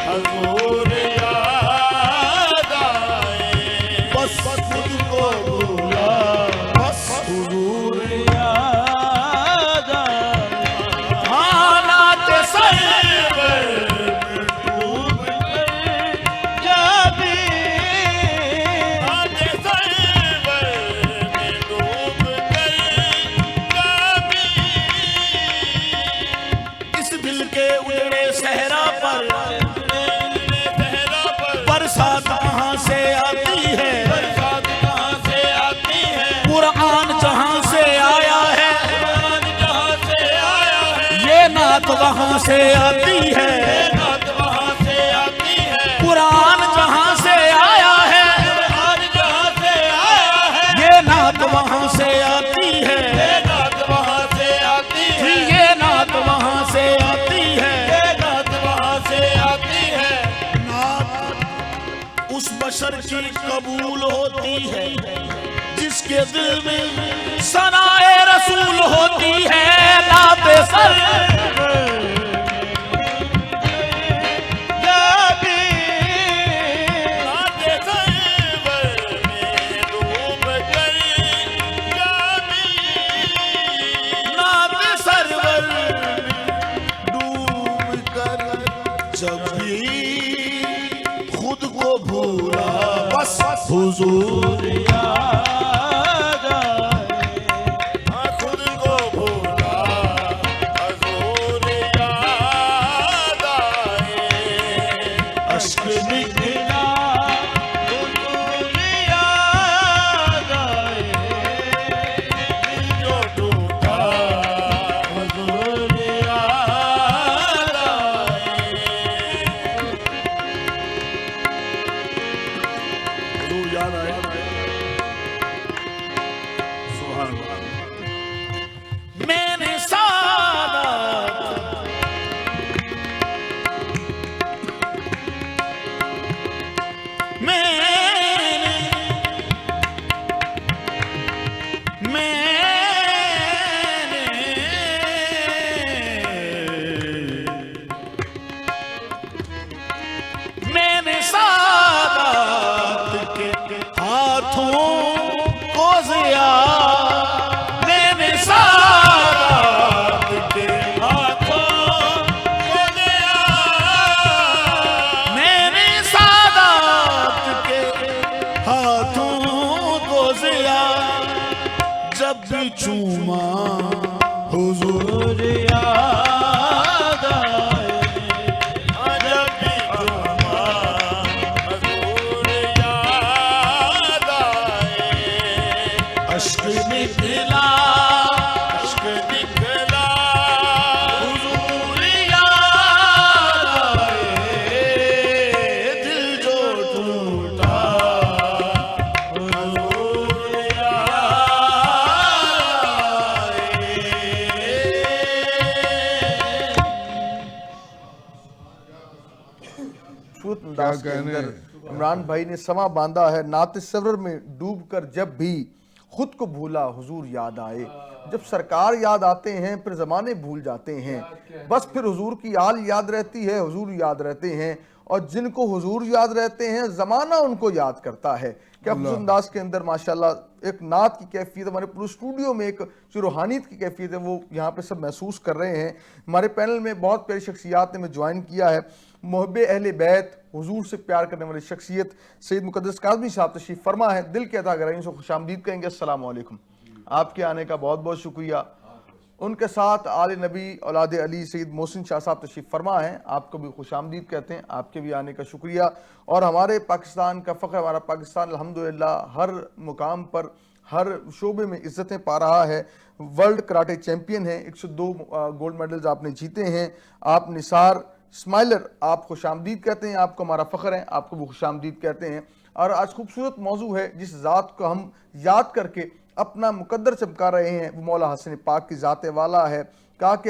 हुजूर याद आए, बस खुद को भूला बस हुजूर याद आए। नाते सरवर डूब कर जब भी, नाते सरवर में डूब कर जब भी, इस दिल के उजड़े सहरा पर बरसात कहाँ से आती है, बरसात कहाँ से आती है, कुरान जहाँ से आया है, कुरान जहाँ से आया है, ये नात वहाँ से आती है, नात वहाँ से आती है, कुरान जहाँ से आया है, कुरान जहाँ से आया है, ये नात वहाँ से आती है, ये नात वहाँ से आती है, ये नात वहाँ से आती है, ये नात वहाँ से आती है। नात उस बशर की कबूल होती है जिसके दिल में सनाए रसूल होती है। नाते सरवर जब भी, नाते सरवर में डूब कर जब भी, नाते सरवर में डूब कर जब भी खुद को भूला बस हुजूर याद आए, खुद को भूला हुजूर याद आए, अश्क निकला हुजूर याद आए, दिल जो टूटा हुजूर याद आए। जो याद आए सुभान अल्लाह। मैंने सादात मैंने सादात के हाथों को जिया, मैंने सादात के हाथों को दिया, मैंने सादात के हाथों को जिया, जब भी चूमा हुजूर याद आए, जब भी चूमा हुजूर याद आए, अश्क निकला हुजूर याद आए, दिल जो टूटा हुजूर याद आए।
अंदाज के अंदर इमरान भाई ने समा बांधा है, नात सवर में डूबकर जब भी खुद को भूला हुजूर याद आए। जब सरकार याद आते हैं फिर ज़माने भूल जाते हैं, बस फिर हुजूर की आल याद रहती है, हुजूर याद रहते हैं, और जिनको हुजूर याद रहते हैं ज़माना उनको याद करता है। क्या खुश अंदाज के अंदर माशाल्लाह एक नात की कैफियत, हमारे पूरे स्टूडियो में एक जो रूहानियत की कैफियत है वो यहाँ पे सब महसूस कर रहे हैं। हमारे पैनल में बहुत प्यारी शख्सियात ने ज्वाइन किया है। मुहब्बे अहले बैत, हुजूर से प्यार करने वाली शख्सियत सैयद मुक़द्दस काज़मी साहब तशरीफ़ फरमा है। दिल के अता गहराइयों से खुशामदीद कहेंगे। अस्सलाम वालेकुम, आपके आने का बहुत बहुत शुक्रिया। उनके साथ आले नबी औलाद अली सैयद मोहसिन शाह साहब तशरीफ़ फरमा हैं, आपको भी खुशामदीद कहते हैं, आपके भी आने का शुक्रिया। और हमारे पाकिस्तान का फ़ख्र, हमारा पाकिस्तान अल्हम्दुलिल्लाह हर मुकाम पर हर शोबे में इज़्ज़तें पा रहा है। वर्ल्ड कराटे चैम्पियन हैं, 102 गोल्ड मेडल्स आपने जीते हैं। आप निसार स्माइलर, आप खुशामदीद कहते हैं, आपको हमारा फ़ख्र है, आपको भी खुशामदीद कहते हैं। और आज खूबसूरत मौजू है जिस ज़ात को हम याद करके अपना मुकद्दर चमका रहे हैं, वो मौला हसन पाक की ज़ात वाला है। कहा कि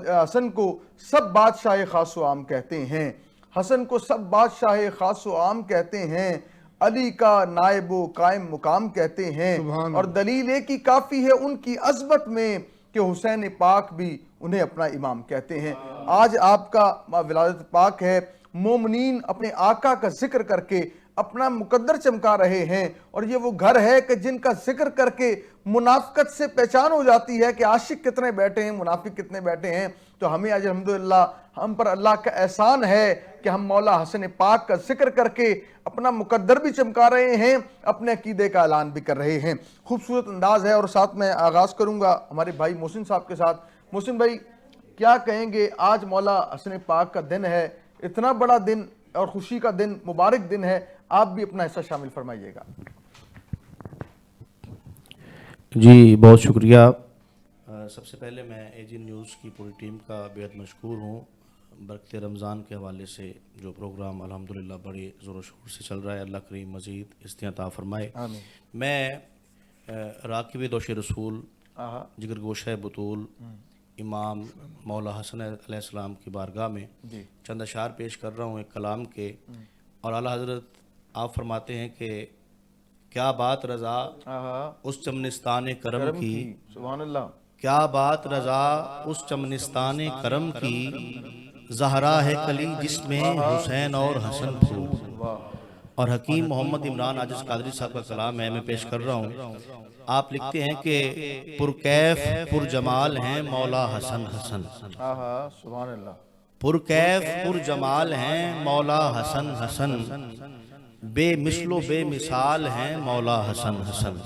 हसन को सब बादशाह खास व आम कहते हैं, हसन को सब बादशाह खास व आम कहते हैं, अली का नायब व कायम मुकाम कहते हैं। और दलील एक ही काफ़ी है उनकी अज़मत में कि हुसैन पाक भी उन्हें अपना इमाम कहते हैं। आज आपका विलादत पाक है, मोमिनीन अपने आका का जिक्र करके अपना मुकद्दर चमका रहे हैं, और ये वो घर है कि जिनका जिक्र करके मुनाफिकत से पहचान हो जाती है कि आशिक कितने बैठे हैं, मुनाफिक कितने बैठे हैं। तो हमें आज अल्हम्दुलिल्लाह हम पर अल्लाह का एहसान है कि हम मौला हसन पाक का जिक्र करके अपना मुकद्दर भी चमका रहे हैं, अपने अकीदे का ऐलान भी कर रहे हैं। खूबसूरत अंदाज है। और साथ में आगाज़ करूँगा हमारे भाई मोहसिन साहब के साथ। मोहसिन भाई, क्या कहेंगे, आज मौला हसन पाक का दिन है, इतना बड़ा दिन और खुशी का दिन, मुबारक दिन है, आप भी अपना हिस्सा शामिल फरमाइएगा।
जी बहुत शुक्रिया। सबसे पहले मैं एजी न्यूज़ की पूरी टीम का बेहद मशकूर हूँ। बरकत रमज़ान के हवाले से जो प्रोग्राम अल्हम्दुलिल्लाह बड़े ज़ोर शोर से चल रहा है, अल्लाह करीम मज़ीद इस्तियाँ अता फरमाए। मैं राकिब दोश रसूल जिगर गोशा बतूल इमाम मौला हसन अलैहिस्सलाम की बारगाह में चंद अशार पेश कर रहा हूँ एक कलाम के। और आला हज़रत आप फरमाते हैं कि क्या बात रज़ा उस चमनिस्तान करम की,
सुभान अल्लाह,
क्या बात रज़ा उस चमनिस्तान करम की, ज़हरा है कली जिसमें हुसैन और हसन फूल। और हकीम मोहम्मद इमरान आजिज़ कादरी साहब का कलाम है, मैं पेश कर रहा हूँ। आप लिखते हैं कि पुरकैफ पुरजमाल हैं मौला हसन हसन,
सुभान अल्लाह,
पुरकैफ पुरजमाल हैं मौला हसन हसन, बेमिसलो बेमिसाल हैं मौला हसन हसन।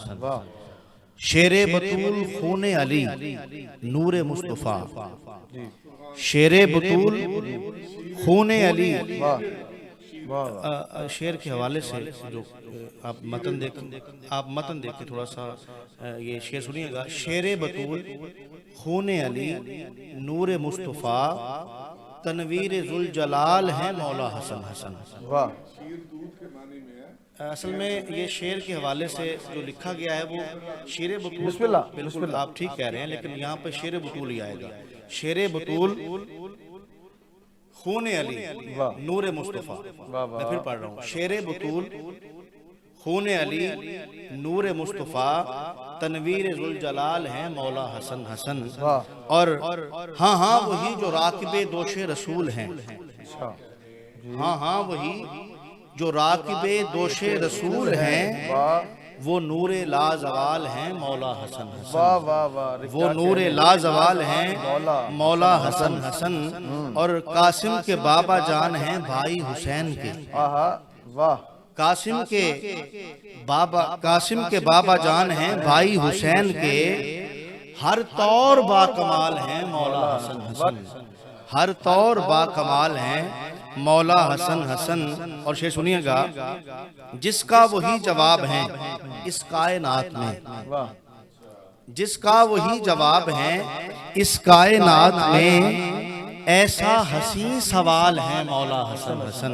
शेरे बतूल खूने अली नूरे मुस्तफ़ा, शेरे बतूल खूने अली। शेर के हवाले से जो आप मतन देखें थोड़ा सा ये शेर सुनिएगा। शेरे बतूल खूने अली नूरे मुस्तफ़ा, तनवीर जुल जलाल है मौला हसन हसन। असल में ये शेर के हवाले से जो लिखा गया है वो शेर बतूल, बिल्कुल आप ठीक कह रहे हैं, लेकिन यहाँ पे शेर बतूल ही आएगा। शेर बतूल खूने अली नूरे मुस्तफ़ा, मैं फिर पढ़ रहा हूँ। शेर बतूल खूने अली नूरे मुस्तफ़ा, तनवीर जुल जलाल हैं मौला हसन हसन। और हाँ हाँ वही जो राकिबे दोशे रसूल हैं, हाँ हाँ वही जो राकिबे दोशे रसूल हैं, वो नूरे लाजवाल हैं मौला हसन हसन। वो नूरे लाजवाल हैं मौला हसन हसन। और कासिम के बाबा जान हैं भाई हुसैन के, कासिम के बाबा जान हैं भाई हुसैन के, हर तौर बाकमाल हैं मौला हसन हसन, हर तौर बाकमाल हैं मौला हसन हसन। और शेर सुनिएगा, जिसका वही जवाब है इस कायनात में, जिसका वही जवाब है इस कायनात में, ऐसा हसीन सवाल है मौला हसन हसन,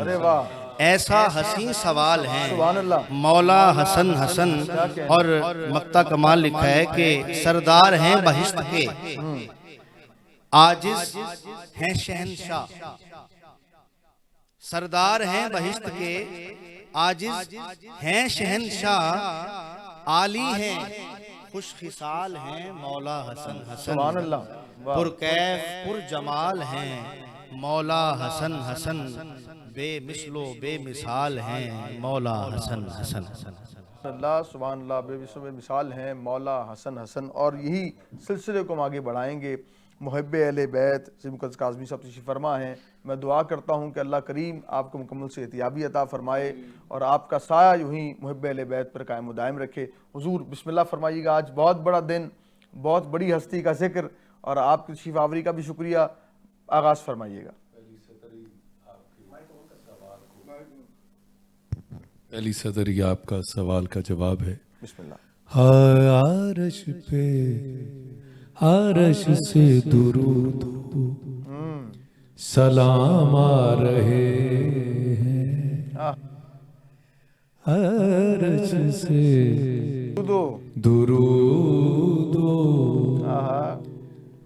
ऐसा हसीन सवाल है मौला हसन हसन। और मक्ता कमाल लिखा है कि सरदार हैं बहिश्त के, आजिज हैं शहंशाह, सरदार हैं बहिश्त के, आजिज हैं शहनशाह, आली हैं खुशखिसाल हैं मौला हसन हसन।
सुभान अल्लाह। वाह।
पुरकैफ पुरजमाल हैं मौला हसन हसन, बेमिसलो बेमिसाल हैं मौला हसन हसन।
अल्लाह सुभान अल्लाह, बेमिसल मिसाल हैं मौला हसन हसन। और यही सिलसिले को हम आगे बढ़ाएंगे। मुहब्बे अहले बैत मुक़द्दस काज़मी साहब तशरीफ़ फरमा हैं। मैं दुआ करता हूँ कि अल्लाह करीम आपको मुकम्मल सेहतियाबी अता फ़रमाए और आपका साया यूँ ही मुहब्बे अहले बैत पर कायम दायम रखे। हुज़ूर बिस्मिल्लाह फरमाइएगा। आज बहुत बड़ा दिन, बहुत बड़ी हस्ती का जिक्र और आपकी तशरीफ़ आवरी का भी शुक्रिया। आगाज़ फरमाइएगा।
पहली सदर ये आपका सवाल का जवाब है।
बिस्मिल्लाह।
आरश पे आरश से दुरूद सलाम आ रहे हैं, आरश से दुरूद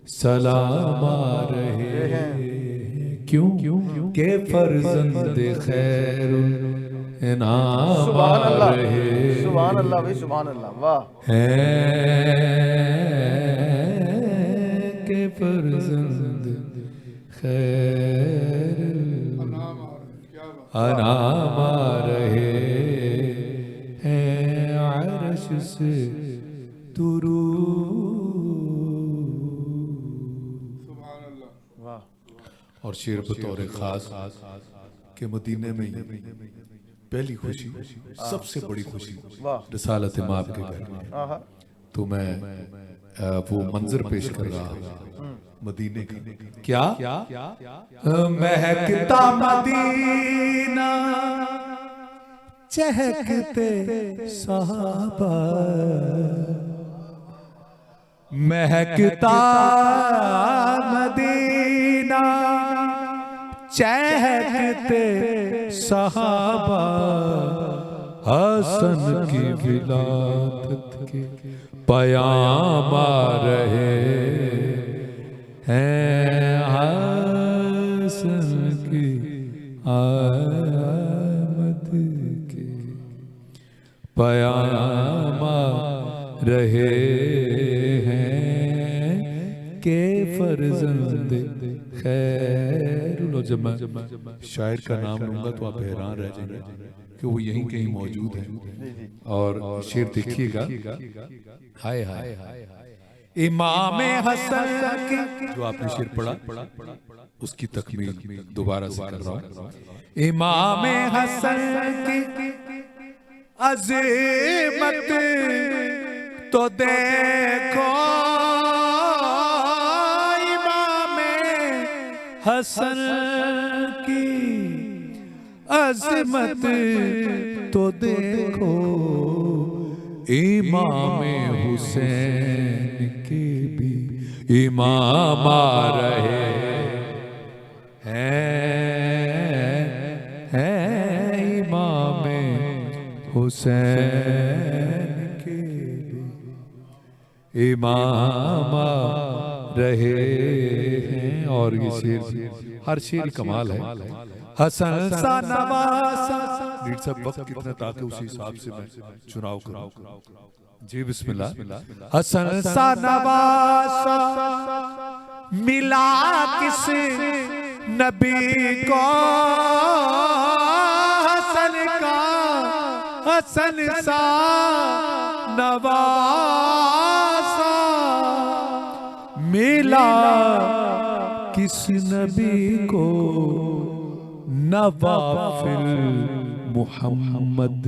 सलाम आ रहे हैं। क्यों के फर्जंद खैरुल इनाम
सुभान अल्लाह,
रहे
सुभान अल्लाह भाई, सुभान अल्लाह। वाह।
हैं के फर्जंद खैर अनाम आ रहे हैं, अर्श से
वाह।
और शेर बतौर खास के मदीने में पहली खुशी, सबसे बड़ी खुशी रिसालत माप के घर में। तो मैं वो मंजर पेश कर रहा हूँ मदीने का। क्या महकता मदीना चहकते सहाबा, महकता मदीना चहकते सहाबा, हसन की विलादत के पयाम आ रहे हैं, हसन की आमद के पयाम आ रहे हैं, के फर्जंद खैर। जब मैं शायर का नाम लूंगा तो आप हैरान रह जाएंगे कि वो यहीं कहीं मौजूद है। और शेर देखिएगा। हाय हाय इमाम हसन की, जो आपने शेर पढ़ा उसकी तकमील दोबारा से कर रहा हूं। इमाम हसन की अज़ीमत तो देखो, हसन की अज़मत तो देखो, इमाम हुसैन के भी इमाम आ रहे हैं, इमाम हुसैन के भी इमाम आ रहे हैं। और ये शेर, हर शेर कमाल है। हसन सा नवासा, रीड साहब वक्त कितना ताकि उसी हिसाब से मैं चुनाव करूं। जी बिस्मिल्लाह। हसन सा नवासा मिला किस नबी को, हसन का हसन सा नवासा मिला किस नबी को, नवाफिल मुहम्मद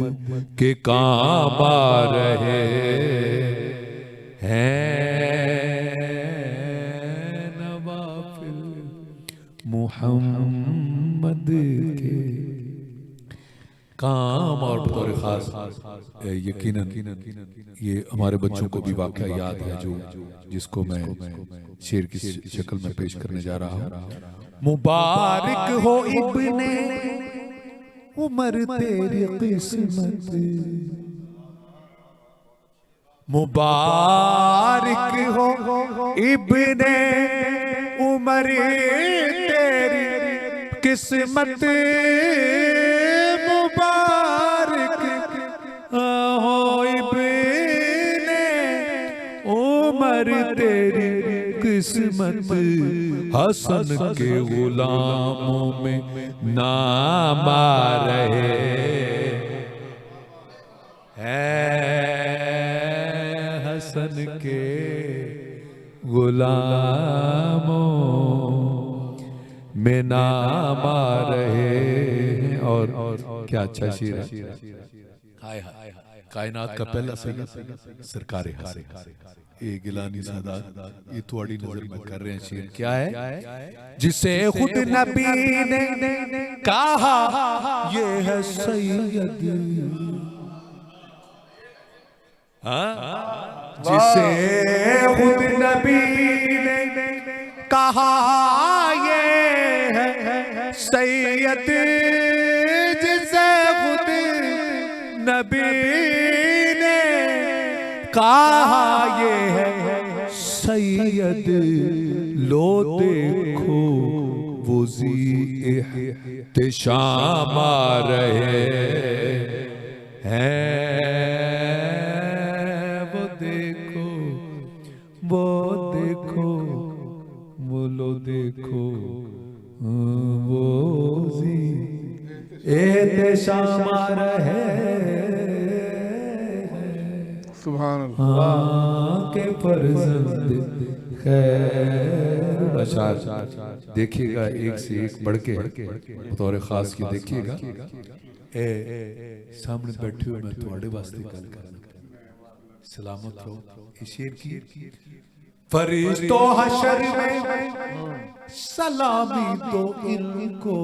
के काम आ रहे हैं, नवाफिल मुहम्मद के काम। और बतौर खास यकीनन ये हमारे बच्चों को भी वाकया याद है, जो जिसको मैं शेर की शक्ल में पेश करने जा रहा हूँ। मुबारक हो इब्ने उमर तेरी किस्मत, मुबारक हो इब्ने उमर तेरी किस्मत मुबारक हो इब्ने उमर तेरी किस्मत हसन के गुलामों में नाम आ रहे हसन के गुलामों में नाम आ रहे हैं। और क्या अच्छा शेर है। हाय हाय कायनात का पहला सैयद सरकार हसन ये गिलानी सादात ये थोड़ी नजर में कर रहे हैं। शेर क्या है? जिसे खुद नबी ने कहा ये है सैयद, जिसे खुद नबी ने कहा ये है सैयद, जिसे खुद नबी ने कहा ये है सैयद, लो देखो वो जी इह्तिशाम आ रहे हैं, वो देखो वो देखो बोलो देखो वो जी इह्तिशाम आ रहे
सुभान अल्लाह
के फर्जंद खैर अशार। देखिएगा एक से एक बढ़ के बतौर खास की देखिएगा। ए सामने बैठे हुए मैं तुम्हारे वास्ते गल करना, सलामत रहो। इस शेर की फरिश्तों हशर में सलामी दो इनको,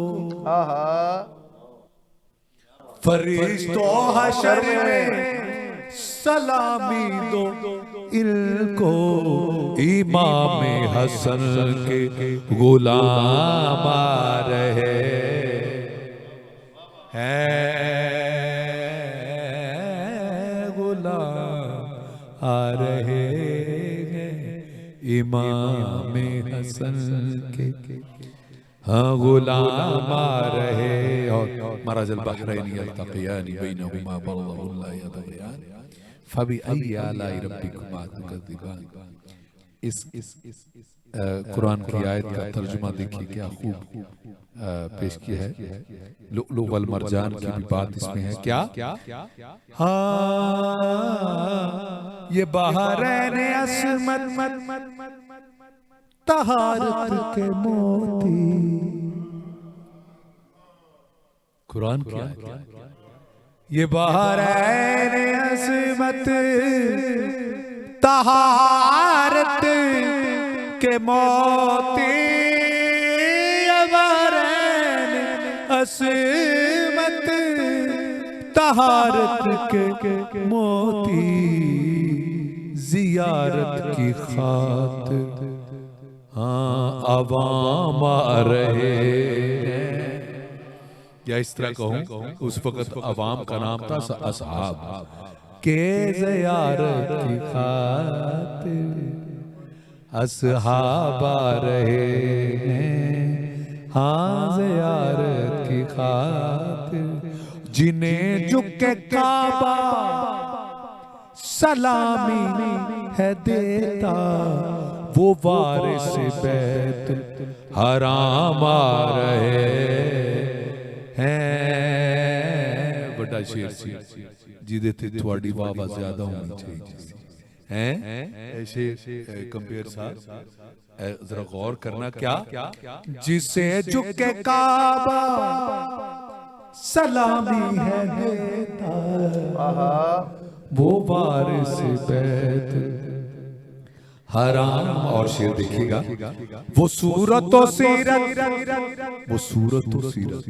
फरिश्तों हशर में सलामी दो इनको, इमाम हसन के गुलाम आ रहे हैं, गुलाम आ रहे हैं इमाम हसन के, हाँ गुलाम आ रहे। और मरजल बहरैन यल्तक़ियान बैनहुमा बरज़खुन ला यबग़ियान फबिअय्यि आलाइ रब्बिकुमा तुकज़्ज़िबान। इस कुरान की आयत का तर्जुमा देखिए क्या खूब पेश किया है। लुअलुअ वल मरजान की भी बात इसमें है। क्या हाँ ये बहरैन अस्मत तहारत के मोती, कुरान की आयत ये बहरैन अस्मत तहारत के मोती, बहरैन अस्मत तहारत के मोती, जियारत की खातिर हाँ अवाम आ रहे हैं। या इस तरह कहूँ उस वक्त अवाम का नाम था असहाब के, ज़ियारत की खातिर असहाब आ रहे हैं, हाँ ज़ियारत की खातिर, जिन्हें झुके काबा सलामी है देता, वो वारिस बैतुल हराम आ रहे हैं। बड़ा शेर सी जिदे थे थोड़ी वाह ज्यादा होनी चाहिए हैं ऐसे कंपेयर साथ जरा गौर करना। क्या जिसे झुके काबा सलामी है देता, वो वारिस बैत हराम। और शेर देखिएगा वो सूरत और सीरत, वो सूरत और सीरत,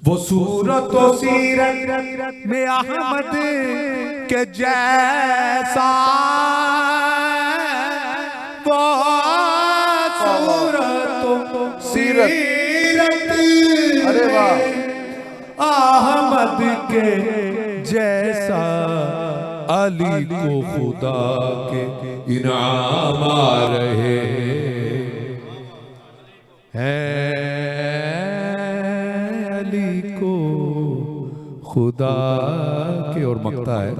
वो सूरत और सीरत में अहमद के जैसा, वो सूरत और सीरत
अरे वाह
अहमद के जैसा, अली को खुदा के इनाम आ रहे हैं, खुदा के और मक्ता है,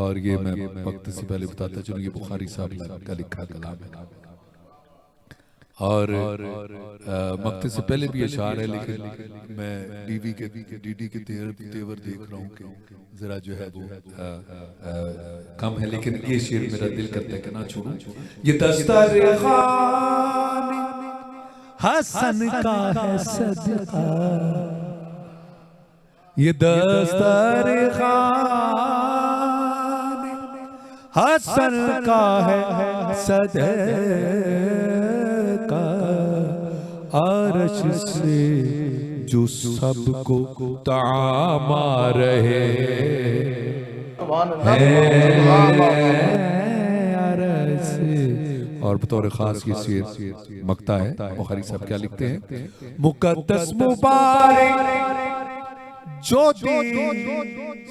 और ये मैं वक्त से पहले बताता चलूँ, ये बुखारी साहब का लिखा कलाम है। और मक्ते से पहले भी अशार है, लेकिन मैं डीडी के तेवर देख रहा हूँ कि जरा जो है वो कम है, लेकिन ये शेर मेरा दिल करता है कि ना छोड़ूं। ये दस्तरखान हसन का है सदका, ये दस्तरखान हसन का है सदका, आरश से जो सबको तामा रहे आरश से। और बतौर खास ये शेर मक्ता है, बुखारी साहब क्या लिखते हैं, मुकद्दस मुबारक जो दी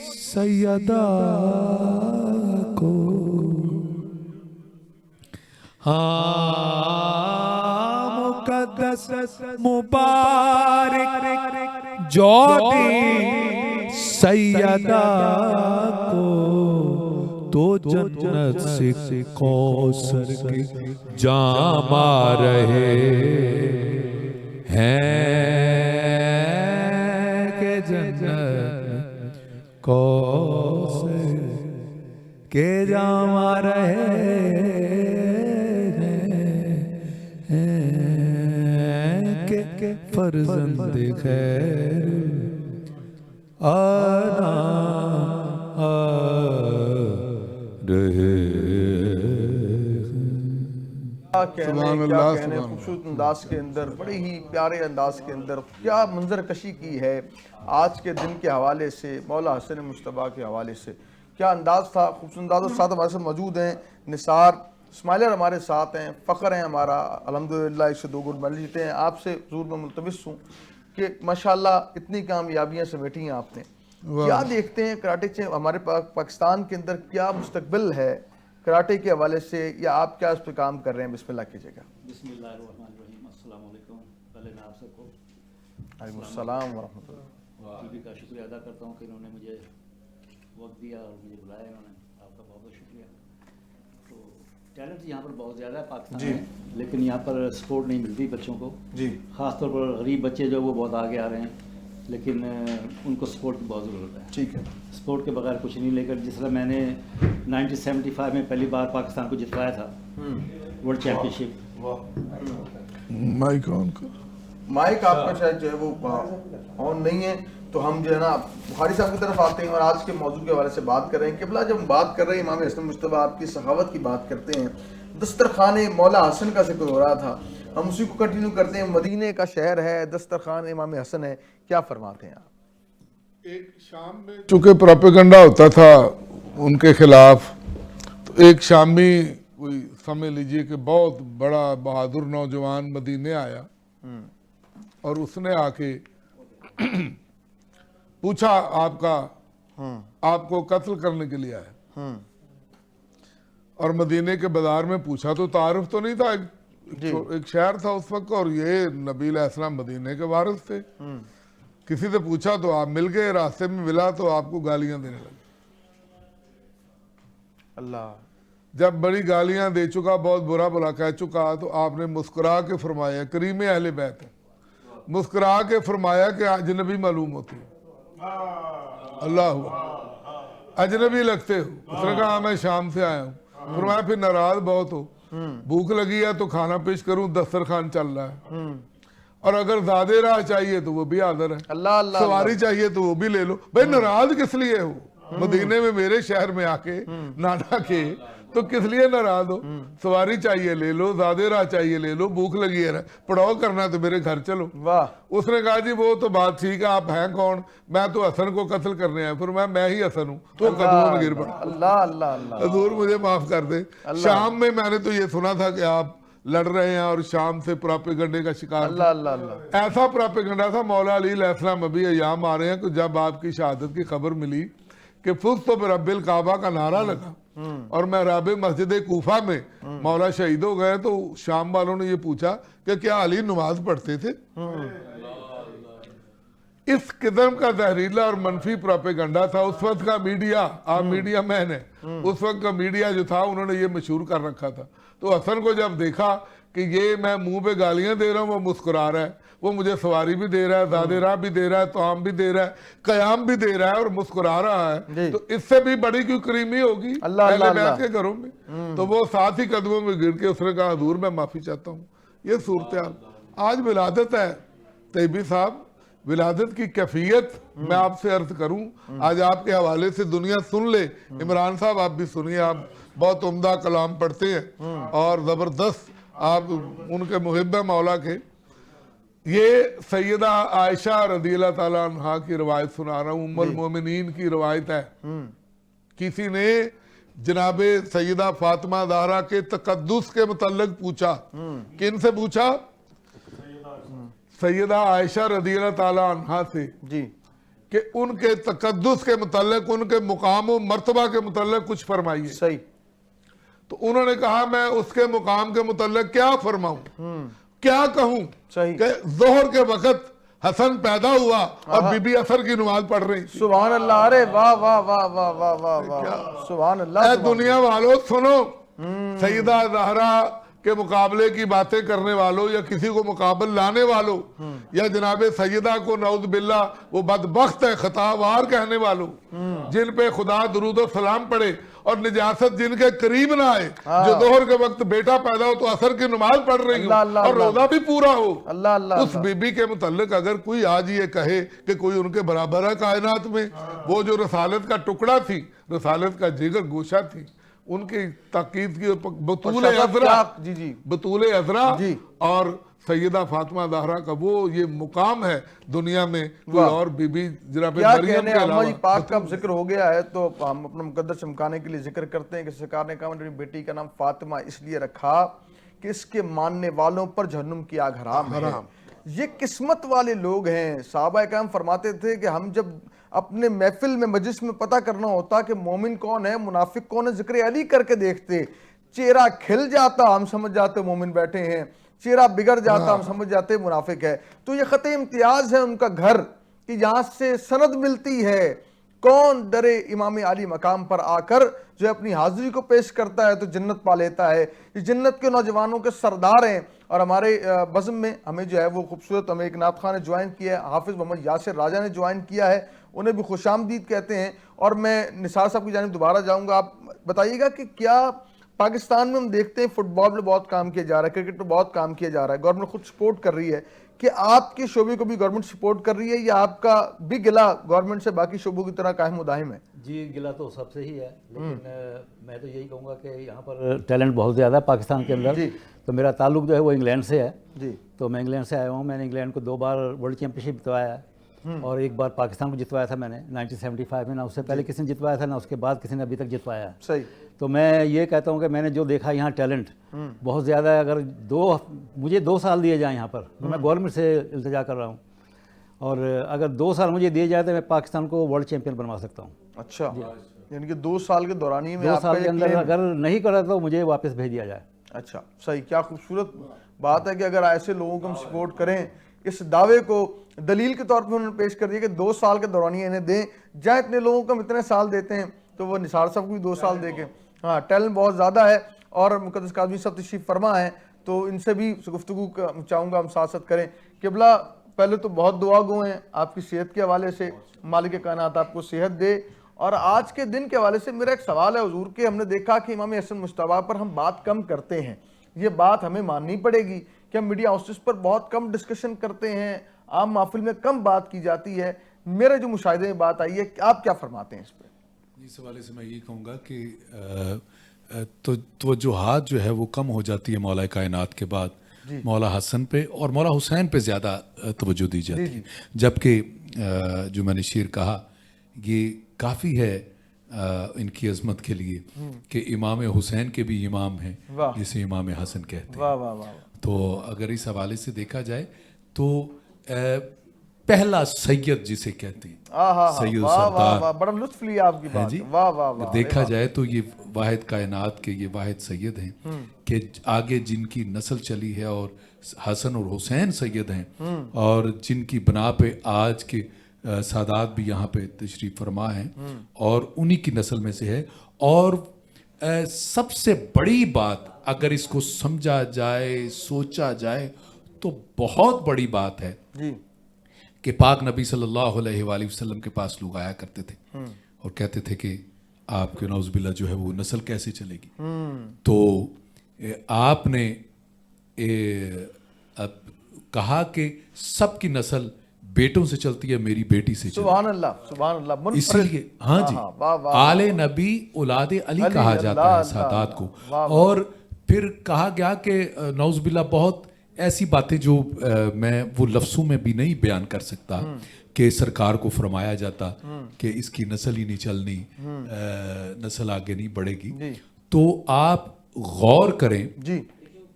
सैयदा को, हाँ मुकद्दस मुबारक जो दी सैयदा को, तो जन्नत से कौसर के जामा रहे हैं के जन्नत कौसर के जामा रहे हैं के फर्जंद खैर आना
खूबसूरत अंदाज के अंदर, बड़े ही प्यारे अंदाज के अंदर क्या मंजर कशी की है आज के दिन के हवाले से, मौला हसन मुश्तबा के हवाले से क्या अंदाज था, खूबसूरत अंदाज। साथ हमारे साथ मौजूद हैं निसार इस्माइलर, हमारे साथ हैं, फ़ख्र हैं हमारा, अल्हम्दुलिल्लाह 102 गोल्ड मेडल जीते हैं। आपसे ज़रूर मैं मुल्तमिस हूँ कि माशाल्लाह इतनी कामयाबियाँ समेटी हैं आपने, क्या देखते हैं कराटे से हमारे पाकिस्तान के अंदर क्या मुस्तकबिल है कराटे के हवाले से, या आप क्या इस पर काम कर रहे हैं? बिस्मिल्लाह कीजिएगा।
बिस्मिल्लाहिर्रहमानिर्रहीम, अस्सलाम वालेकुम। पहले मैं आप सबको
वालेकुमुस्सलाम वरहमतुल्लाह
टीवी का शुक्रिया अदा करता हूँ कि इन्होंने मुझे वक्त दिया और मुझे बुलाया इन्होंने, आपका बहुत बहुत शुक्रिया। तो टैलेंट यहाँ पर बहुत ज़्यादा है पाकिस्तान में, लेकिन यहाँ पर सपोर्ट नहीं मिलती बच्चों को जी, ख़ासतौर पर गरीब बच्चे जो वो बहुत आगे आ रहे हैं, लेकिन उनको सपोर्ट की बहुत ज़रूरत है। ठीक है, सपोर्ट के बगैर कुछ नहीं। लेकर जिस तरह मैंने 1975 में पहली बार पाकिस्तान को जितवाया था वर्ल्ड चैम्पियनशिप।
माइक आपका शायद जो है वो ऑन नहीं है, तो हम जो है ना बुखारी साहब की तरफ आते हैं और आज के मौजूद के हवाले से बात कर रहे हैं। किबला जब हम बात कर रहे हैं इमाम हसन मुश्तबा आपकी सखावत की बात करते हैं, दस्तरखान मौला हसन का जिक्र हो रहा था, हम उसी को कंटिन्यू करते हैं। मदीने का शहर है, दस्तरखान इमाम हसन है, क्या फरमाते हैं आप?
एक शाम में चूंकि प्रोपेगेंडा होता था उनके खिलाफ, तो एक शामी कोई समझ लीजिए कि बहुत बड़ा बहादुर नौजवान मदीने आया और उसने आके पूछा आपको कत्ल करने के लिए आया। और मदीने के बाजार में पूछा तो तारुफ तो नहीं था, एक शहर था उस वक्त, और ये नबी अलैहिस्सलाम मदीने के वारिस थे। किसी से पूछा तो आप मिल गए, रास्ते में मिला तो आपको गालियां देने लगे। अल्लाह जब बड़ी गालियां दे चुका, बहुत बुरा बुरा कह चुका, तो आपने मुस्कुरा के फरमाया, करीम अहले बैत है, मुस्कुरा के फरमाया कि अजनबी मालूम होती है, अल्लाह अजनबी लगते हो। उसने कहा मैं शाम से आया हूँ। फरमाया फिर नाराज बहुत हो, भूख लगी है तो खाना पेश करूं, दस्तरखान चल रहा है, और अगर ज़्यादा राह चाहिए तो वो भी हाजिर है, अल्लाह अल्लाह, सवारी चाहिए तो वो भी ले लो। भाई नाराज किस लिए हो? मदीने में मेरे शहर में आके नाना के तो किस लिए नाराज हो? सवारी चाहिए ले लो, ज़्यादा राह चाहिए ले लो, भूख लगी है, पड़ाव करना तो मेरे घर चलो। वाह। उसने कहा जी वो तो बात ठीक है, आप हैं कौन? मैं तो हसन को कत्ल करने आया। फिर मैं ही हसन हूँ। तो कदमों में गिर पड़ा। अल्लाह अल्लाह अल्लाह, हजूर मुझे माफ कर दे। शाम में मैंने तो ये सुना था कि आप लड़ रहे हैं और शाम से प्रोपेगेंडे का शिकार। अल्लाह अल्लाह अल्लाह, ऐसा प्रोपेगेंडा था। मौला अली अलैहिस्सलाम अभी अय्याम आ रहे हैं कि जब आपकी शहादत की खबर मिली कि फुज़ तो रब्बिल काबा का नारा लगा और मैं राबे मस्जिद कूफा में मौला शहीद हो गए, तो शाम वालों ने ये पूछा कि क्या अली नमाज पढ़ते थे? इस किस्म का जहरीला और मनफी प्रोपेगंडा था उस वक्त का मीडिया। आप मीडिया मैन है, उस वक्त का मीडिया जो था उन्होंने ये मशहूर कर रखा था। तो हसन को जब देखा कि ये मैं मुंह पे गालियां दे रहा हूँ, वो मुस्कुरा रहा है, वो मुझे सवारी भी दे रहा है, ज़ादे राह भी दे रहा है, तोआम भी दे रहा है, कयाम भी दे रहा है और मुस्कुरा रहा है, तो इससे भी बड़ी क्यों करीमी होगी पहले बैठ के घरों में। तो वो साथ ही कदमों में गिर के उसने कहा हजूर मैं माफी चाहता हूँ। ये सूरत आज विलादत है तैयबी साहब, विलादत की कैफियत मैं आपसे अर्ज करूं, आज आपके हवाले से दुनिया सुन ले। इमरान साहब आप भी सुनिए, आप बहुत उम्दा कलाम पढ़ते हैं और ज़बरदस्त आप उनके मुहिब मौला के। ये सैयदा आयशा रज़ियल्लाहु ताला अन्हा की रवायत सुना रहा हूँ, उम्मुल मोमिनीन की रवायत है। किसी ने जनाबे सैयदा फातिमा ज़हरा के तकद्दुस के मुतल्लिक पूछा। किन से पूछा? सैयदा आयशा रज़ियल्लाहु ताला अन्हा से जी, कि उनके तकद्दुस के मुतल्लिक, उनके मुकाम और मर्तबा के मुतल्लिक कुछ फरमाइए। सही। तो उन्होंने कहा मैं उसके मुकाम के मुतल्लिक क्या फरमाऊं, क्या कहूं? सही। कि जोहर के वक्त हसन पैदा हुआ और बीबी असर की नमाज पढ़ रही थी। सुभान अल्लाह। अरे वाह वाह वाह वाह वाह वाह वाह, सुभान अल्लाह। दुनिया वालों सुनो, सैयदा ज़हरा के मुकाबले की बातें करने वालों या किसी को मुकाबल लाने वालों या जनाबे सैयदा को नौज बिल्ला वो बदबख्त है खतावार कहने वालों, जिन पे खुदा दुरूद और सलाम पड़े और निजासत जिनके करीब ना आए, जो दोहर के वक्त बेटा पैदा हो तो असर की नमाज पढ़ रही हो और रोजा भी पूरा हो, उस बीबी के मुतल्लिक अगर कोई आज ये कहे कि कोई उनके बराबर है कायनात में, वो जो रसालत का टुकड़ा थी, रसालत का जिगर गोशा थी, उनकी ताकीद की बतूल अज़रा, जी जी बतूल अज़रा और सैयदा फातिमा ज़हरा का वो ये मुकाम है दुनिया में, कोई और बीबी जनाब मरियम के अलावा। पाक का जिक्र हो गया है तो हम अपना मुकद्दस चमकाने के लिए जिक्र करते हैं कि सरकार ने कहा मेरी बेटी का नाम फातिमा इसलिए रखा कि इसके मानने वालों पर जहन्नुम की आग हराम है। ये किस्मत वाले लोग हैं। सहाबा किराम फरमाते थे कि हम जब अपने महफिल में मजलिस में पता करना होता कि मोमिन कौन है मुनाफिक कौन है, जिक्र अली करके देखते, चेहरा खिल जाता हम समझ जाते मोमिन बैठे हैं, चेहरा बिगड़ जाता हम समझ जाते मुनाफिक है। तो ये खत इम्तियाज है उनका घर कि यहाँ से सनद मिलती है कौन दरे इमाम आली मकाम पर आकर जो अपनी हाजिरी को पेश करता है तो जन्नत पा लेता है। ये जन्नत के नौजवानों के सरदार हैं और हमारे बज़म में हमें जो है वो खूबसूरत हमें एक नात खां ने ज्वाइन किया है, हाफिज़ मोहम्मद यासिर राजा ने ज्वाइन किया है, उन्हें भी खुशामदीद कहते हैं। और मैं निसार साहब की जानिब दोबारा जाऊँगा, आप बताइएगा कि क्या पाकिस्तान में हम देखते हैं फुटबॉल में बहुत काम किया जा रहा है, क्रिकेट में बहुत काम किया जा रहा है, गवर्नमेंट खुद सपोर्ट कर रही है, कि आपके शोबे को भी गवर्नमेंट सपोर्ट कर रही है या आपका भी गिला गवर्नमेंट से बाकी शोबों की तरह कायम मुदाहिम है? जी गिला तो सबसे ही है, लेकिन मैं तो यही कहूँगा कि यहाँ पर टैलेंट बहुत ज़्यादा है पाकिस्तान के अंदर। तो मेरा ताल्लुक जो है वो इंग्लैंड से है जी, तो मैं इंग्लैंड से आया हूँ। मैंने इंग्लैंड को 2 बार वर्ल्ड चैंपियनशिप जितवाया है और 1 बार पाकिस्तान को जितवाया था मैंने 1975 में। ना उससे पहले किसी ने जितवाया था ना उसके बाद किसी ने अभी तक जितवाया है। सही। तो मैं ये कहता हूँ कि मैंने जो देखा यहाँ टैलेंट बहुत ज़्यादा है। अगर मुझे 2 साल दिए जाए यहाँ पर, तो मैं गवर्नमेंट से इल्तिजा कर रहा हूँ, और अगर 2 साल मुझे दिए जाए तो मैं पाकिस्तान को वर्ल्ड चैंपियन बनवा सकता हूँ। अच्छा, यानी कि 2 साल के दौरान ही 2 साल के अंदर अगर नहीं करा तो मुझे वापस भेज दिया जाए। अच्छा, सही। क्या खूबसूरत बात है कि अगर ऐसे लोगों को हम सपोर्ट करें। इस दावे को दलील के तौर पर उन्होंने पेश कर दिया कि 2 साल के दौरान ही इन्हें दें, जहाँ इतने लोगों को हम इतने साल देते हैं तो वो निसार साहब को भी 2 साल दे के। हाँ, टैलेंट बहुत ज़्यादा है और मुक़द्दस काज़मी साहब तशरीफ़ फरमा है, तो इनसे भी गुफ्तगू चाहूँगा हम साथ साथ करें। क़िबला पहले तो बहुत दुआ गो हैं आपकी सेहत के हवाले से, मालिक कायनात आपको सेहत दे। और आज के दिन के हवाले से मेरा एक सवाल है हुजूर के, हमने देखा कि इमाम हसन मुश्तबा पर हम बात कम करते हैं, ये बात हमें माननी पड़ेगी कि हम मीडिया हाउसेस पर बहुत कम डिस्कशन करते हैं, आम महफिल में कम बात की जाती है। मेरे जो मुशाहिदे में बात आई है, आप क्या फरमाते हैं इस पर?
इस हवाले से मैं ये कहूँगा कि तो जो हाथ जो है वो कम हो जाती है मौला कायनात के बाद मौला हसन पे और मौला हुसैन पे ज़्यादा तवज्जो दी जाती है, जबकि जो मैंने शेर कहा ये काफ़ी है इनकी अजमत के लिए कि इमाम हुसैन के भी इमाम हैं जिसे इमाम हसन कहते हैं। वाह वाह वाह। तो अगर इस हवाले से देखा जाए तो पहला सैयद जिसे कहते हैं, सैयद
वाह वाह
सरदार
वाह, बड़ा लुत्फ लिया आपकी
है
बात।
जी।
वाह वाह वाह,
देखा जाए तो ये वाहिद कायनात के ये वाहिद सैयद हैं कि आगे जिनकी नस्ल चली है, और हसन और हुसैन सैयद हैं, और जिनकी बना पे आज के सादात भी यहाँ पे तशरीफ फरमा हैं, और उन्हीं की नस्ल में से है। और सबसे बड़ी बात अगर इसको समझा जाए, सोचा जाए, तो बहुत बड़ी बात है
जी
कि पाक नबी सल्लल्लाहु अलैहि वसल्लम के पास लोग आया करते थे और कहते थे कि आपके नौज़बिल्ला जो है वो नस्ल कैसे चलेगी। तो आपने अब कहा कि सबकी नस्ल बेटों से चलती है, मेरी बेटी से चलती है।
सुभान अल्लाह सुभान अल्लाह, मुनफरिद।
इसीलिए हाँ जी,
वाह वाह,
आले नबी औलादे अली कहा
अल्लाह,
जाता है
अल्लाह,
सादात को।
वाह, वाह।
और फिर कहा गया कि नौज़बिल्ला बहुत ऐसी बातें जो मैं वो लफ्ज़ों में भी नहीं बयान कर सकता कि सरकार को फरमाया जाता कि इसकी नस्ल ही नहीं चलनी, नस्ल आगे नहीं बढ़ेगी। तो आप गौर करें
जी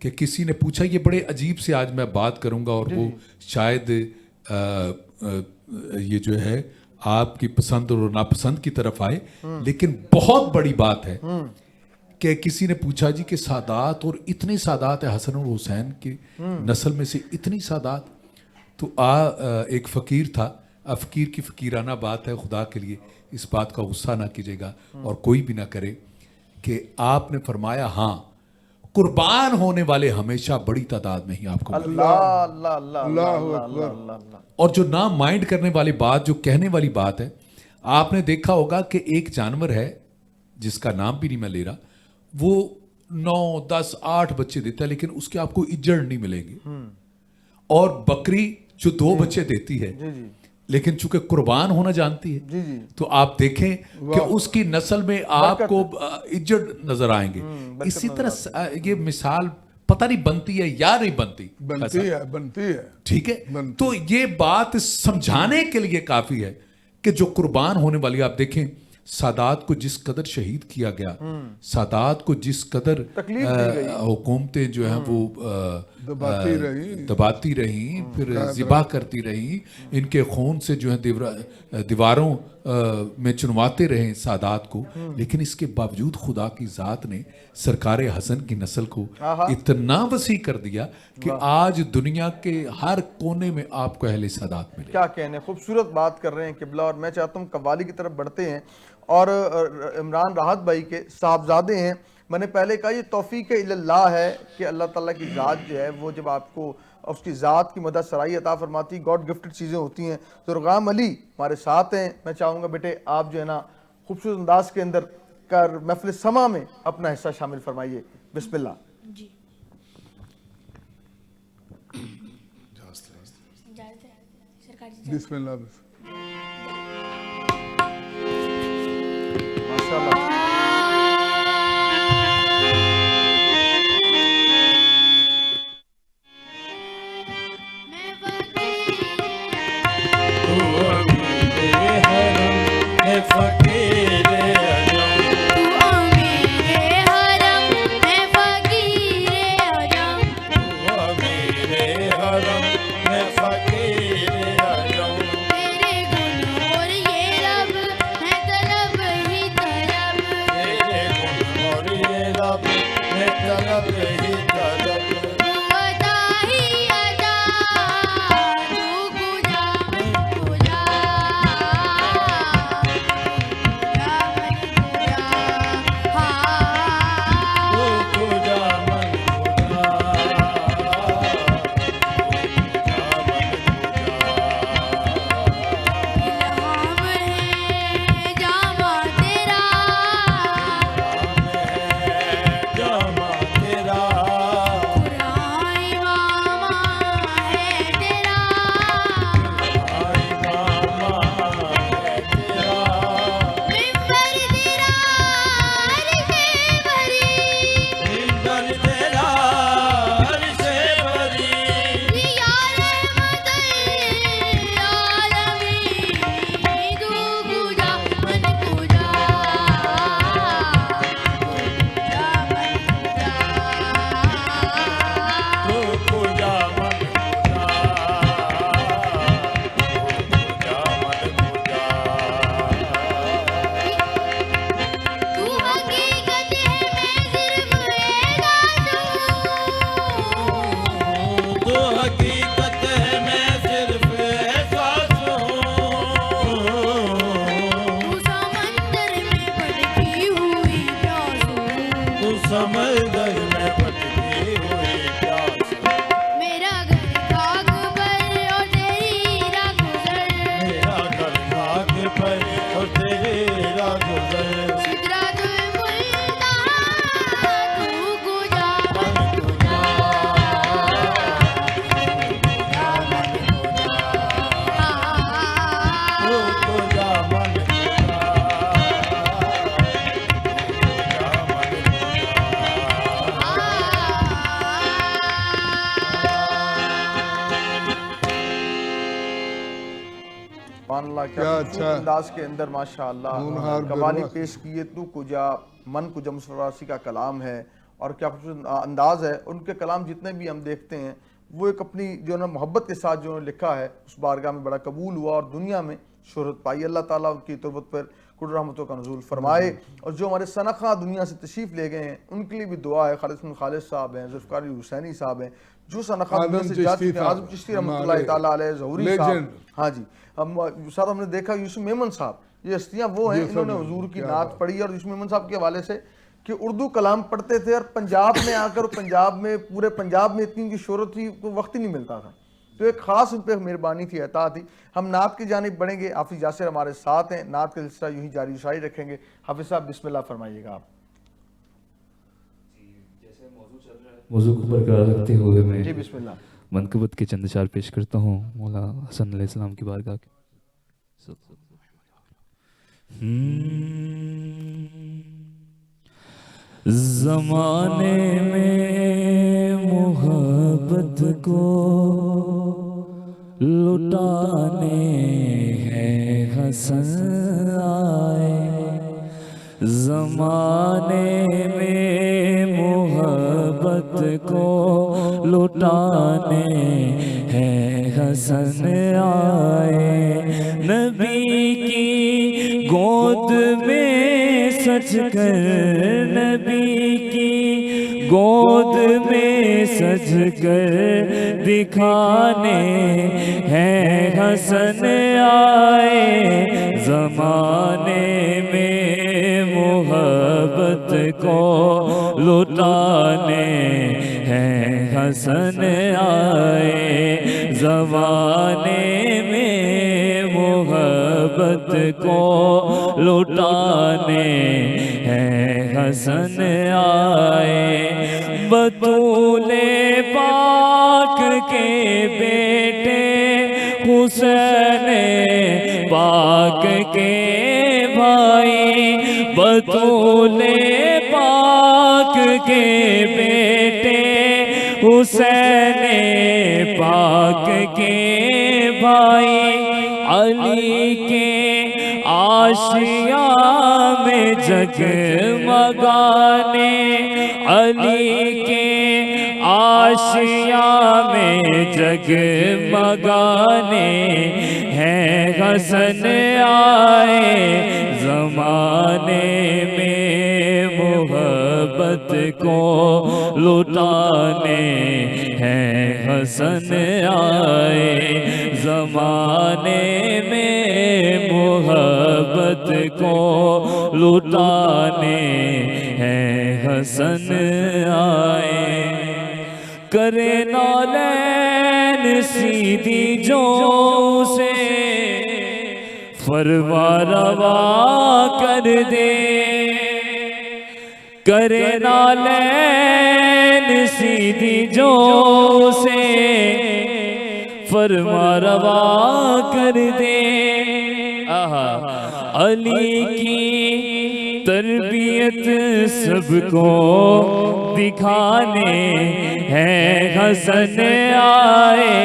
कि किसी ने पूछा, ये बड़े अजीब से आज मैं बात करूंगा और वो शायद ये जो है आपकी पसंद और नापसंद की तरफ आए, लेकिन बहुत बड़ी बात है कि किसी ने पूछा जी कि सादात, और इतने सादात है हसन और हुसैन की नस्ल में से इतनी सादात। तो एक फ़कीर था, फ़कीर की फ़कीराना बात है, खुदा के लिए इस बात का गुस्सा ना कीजिएगा और कोई भी ना करे, कि आपने फरमाया हाँ कुर्बान होने वाले हमेशा बड़ी तादाद में ही आपको मिलेंगे।
अल्लाह अल्लाह अल्लाह अल्लाह अल्लाह अल्लाह।
और जो ना माइंड करने वाली बात, जो कहने वाली बात है, आपने देखा होगा कि एक जानवर है जिसका नाम भी नहीं मैं ले रहा, वो 9, 10, 8 बच्चे देता है, लेकिन उसके आपको इज्जत नहीं मिलेंगे। और बकरी जो 2 बच्चे देती है, लेकिन चूंकि कुर्बान होना जानती है, तो आप देखें कि उसकी नस्ल में आपको इज्जत नजर आएंगे। इसी तरह ये मिसाल पता नहीं बनती है या नहीं बनती,
बनती है।
ठीक है, तो ये बात समझाने के लिए काफी है कि जो कुर्बान होने वाली, आप देखें सादात को जिस कदर शहीद किया गया, सादात को जिस कदर हुकूमतें जो हैं वो दबाती रही, फिर ज़िबा करती रही, इनके खून से जो है दीवारों में चुनवाते रहे सादात को, लेकिन इसके बावजूद खुदा की ज़ात ने सरकार हसन की नस्ल को इतना वसी कर दिया कि आज दुनिया के हर कोने में आपको अहले सादात मिले।
क्या कहने, खूबसूरत बात कर रहे हैं किबला। और मैं चाहता हूँ कव्वाली की तरफ बढ़ते हैं, और इमरान राहत भाई के साहबजादे हैं। मैंने पहले कहा ये तौफीक इल्लाह है कि अल्लाह ताला की ज़ात जो है वो जब आपको उसकी ज़ात की मदद सराई अता फरमाती, गॉड गिफ्टेड चीज़ें होती हैं। तो रुग़ाम अली हमारे साथ हैं। मैं चाहूँगा बेटे आप जो है ना खूबसूरत अंदाज के अंदर कर महफिल समा में अपना हिस्सा शामिल फरमाइए। बिस्मिल्लाह।
जी
बिस्मिल्लाह।
माशाअल्लाह।
तू हकीकत है मैं सिर्फ एहसास हूँ।
तू समंदर में भटकी हुई प्यास हूँ।
तू समंदर में भटकी हुई प्यास हूँ।
मेरा घर खाक पर और तेरी राह गुजर।
मेरा घर खाक पर और तेरे राह गुजर।
सिदरतुल मुंतहा तू गुजा।
मन खुदा, तू खुदा मन खुदा,
सुभानअल्लाह,
क्या
क्या
अच्छा
खूबसूरत अंदाज के अंदर माशाअल्लाह
होनहार
कवाली
गरबा।
पेश किए। तू कुजा मन कुजा मुसफ़रासी का कलाम है और क्या खूबसूरत अंदाज है। उनके कलाम जितने भी हम देखते हैं वो एक अपनी जो ना मोहब्बत के साथ जो लिखा है उस बारगाह में बड़ा कबूल हुआ और दुनिया में शोहरत पाई। अल्लाह ताला उनकी तुरबत पर कुल रहमतों का नज़ूल फरमाए। और जो हमारे सनखा दुनिया से तशरीफ़ ले गए हैं उनके लिए भी दुआ है। खालिद साहब हैं, ज़ुल्फ़िकार हुसैनी साहब हैं, जो सनखा दुनिया से जा चुके हैं। आज़म चिश्ती रहमतुल्लाह ताला अलैह, ज़हूरी साहब,
Legend।
हाँ जी, हम साथ हमने देखा यूसुफ मेमन साहब, ये हस्तियाँ वो हैं, इन्होंने हुजूर की नात पढ़ी। और यूसुफ मेमन साहब के हवाले से कि उर्दू कलाम पढ़ते थे और पंजाब में आकर पंजाब में पूरे पंजाब में इतनी उनकी शोहरत थी को वक्त ही नहीं मिलता था। तो एक ख़ास उन पर मेहरबानी थी, अता थी। हम नात की जानिब बढ़ेंगे। हाफिज़ यासिर हमारे साथ हैं, नात का सिलसिला यूँ ही जारी शारी रखेंगे। हाफिज़ साहब बिस्मिल्लाह फरमाइएगा आप।
मौजू को बरकरार रखते हुए मैं
जी बिस्मिल्लाह।
मनकबत के चंद अशार पेश करता हूँ मौला हसन अलैहिस्सलाम की बारगाह के। ज़माने में मोहब्बत को लुटाने हैं हसन आए। ज़माने में मोहब्बत को लुटाने हैं हसन आए। नबी की गोद में सच कर, नबी की गोद में सच कर दिखाने हैं हसन आए। ज़माने में मोहब्बत को लुटाने हैं हसन आए। ज़माने में मोहब्बत को लुटाने हैं हसन आए। बतूले पाक के बेटे हुसैन पाक के भाई, बतूले पाक के बेटे हुसैन पाक के भाई। अली के आशिया में जगमगाने, अली के आशिया में जगमगाने हैं हसन आए। ज़माने में मोहब्बत को लुटाने हैं हसन आए। ज़माने में मोहब्बत को लुटाने हैं हसन आए। करे नौलैन सीधी जो से फरवा रवा कर दे। करे नौलैन सीधी जो से फरमा रवा कर दे। आहा, अली की तरबियत सबको दिखाने हैं हसन आए।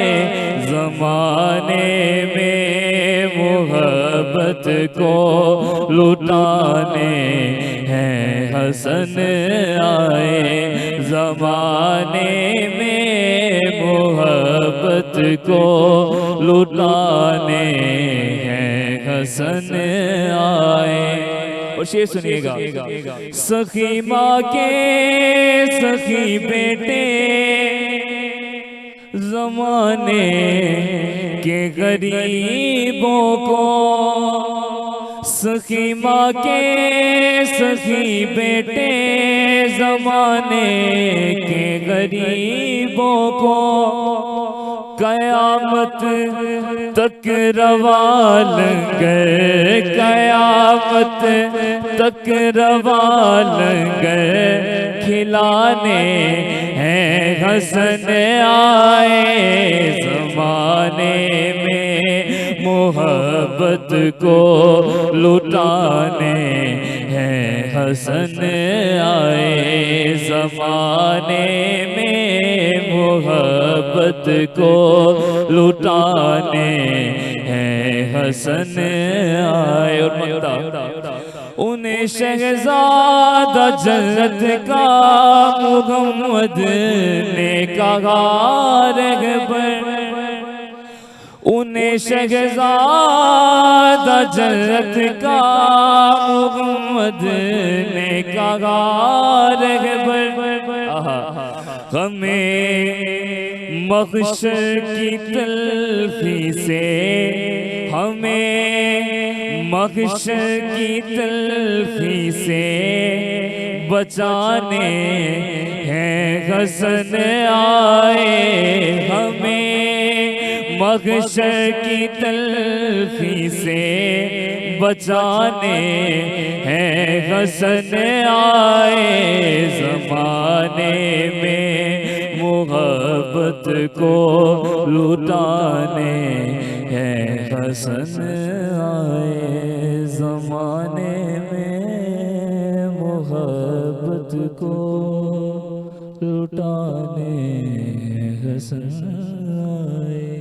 ज़माने में मोहब्बत को लुटाने हैं हसन आए। ज़माने में मोहब्बत को लुटाने हैं हसन आए। और शेर सुनिएगा। सखी माँ के सखी बेटे
जमाने के गरीबों को, सखी माँ के सखी बेटे जमाने के गरीबों को, कयामत तक रवाल गए, कयामत तक रवाल गए, खिलाने हैं हसन आए ज़माने में, मोहब्बत को लुटाने हैं हसन आए ज़माने में, मोहब्बत को लुटाने हैं हसन आए। और उन्हें शहजादा जन्नत का मुहम्मद ने कहा रहबर, उन्हें शहजादा जन्नत का मुहम्मद ने कहा रहबर, हमें महशर की तलखी से, हमें महशर की तलखी से बचाने हैं हसन आए, हमें महशर की तलखी से बचाने हैं हसन आए ज़माने में, मोहब्बत को लुटाने हैं हसन आए ज़माने में, मोहब्बत को लुटाने हैं हसन आए।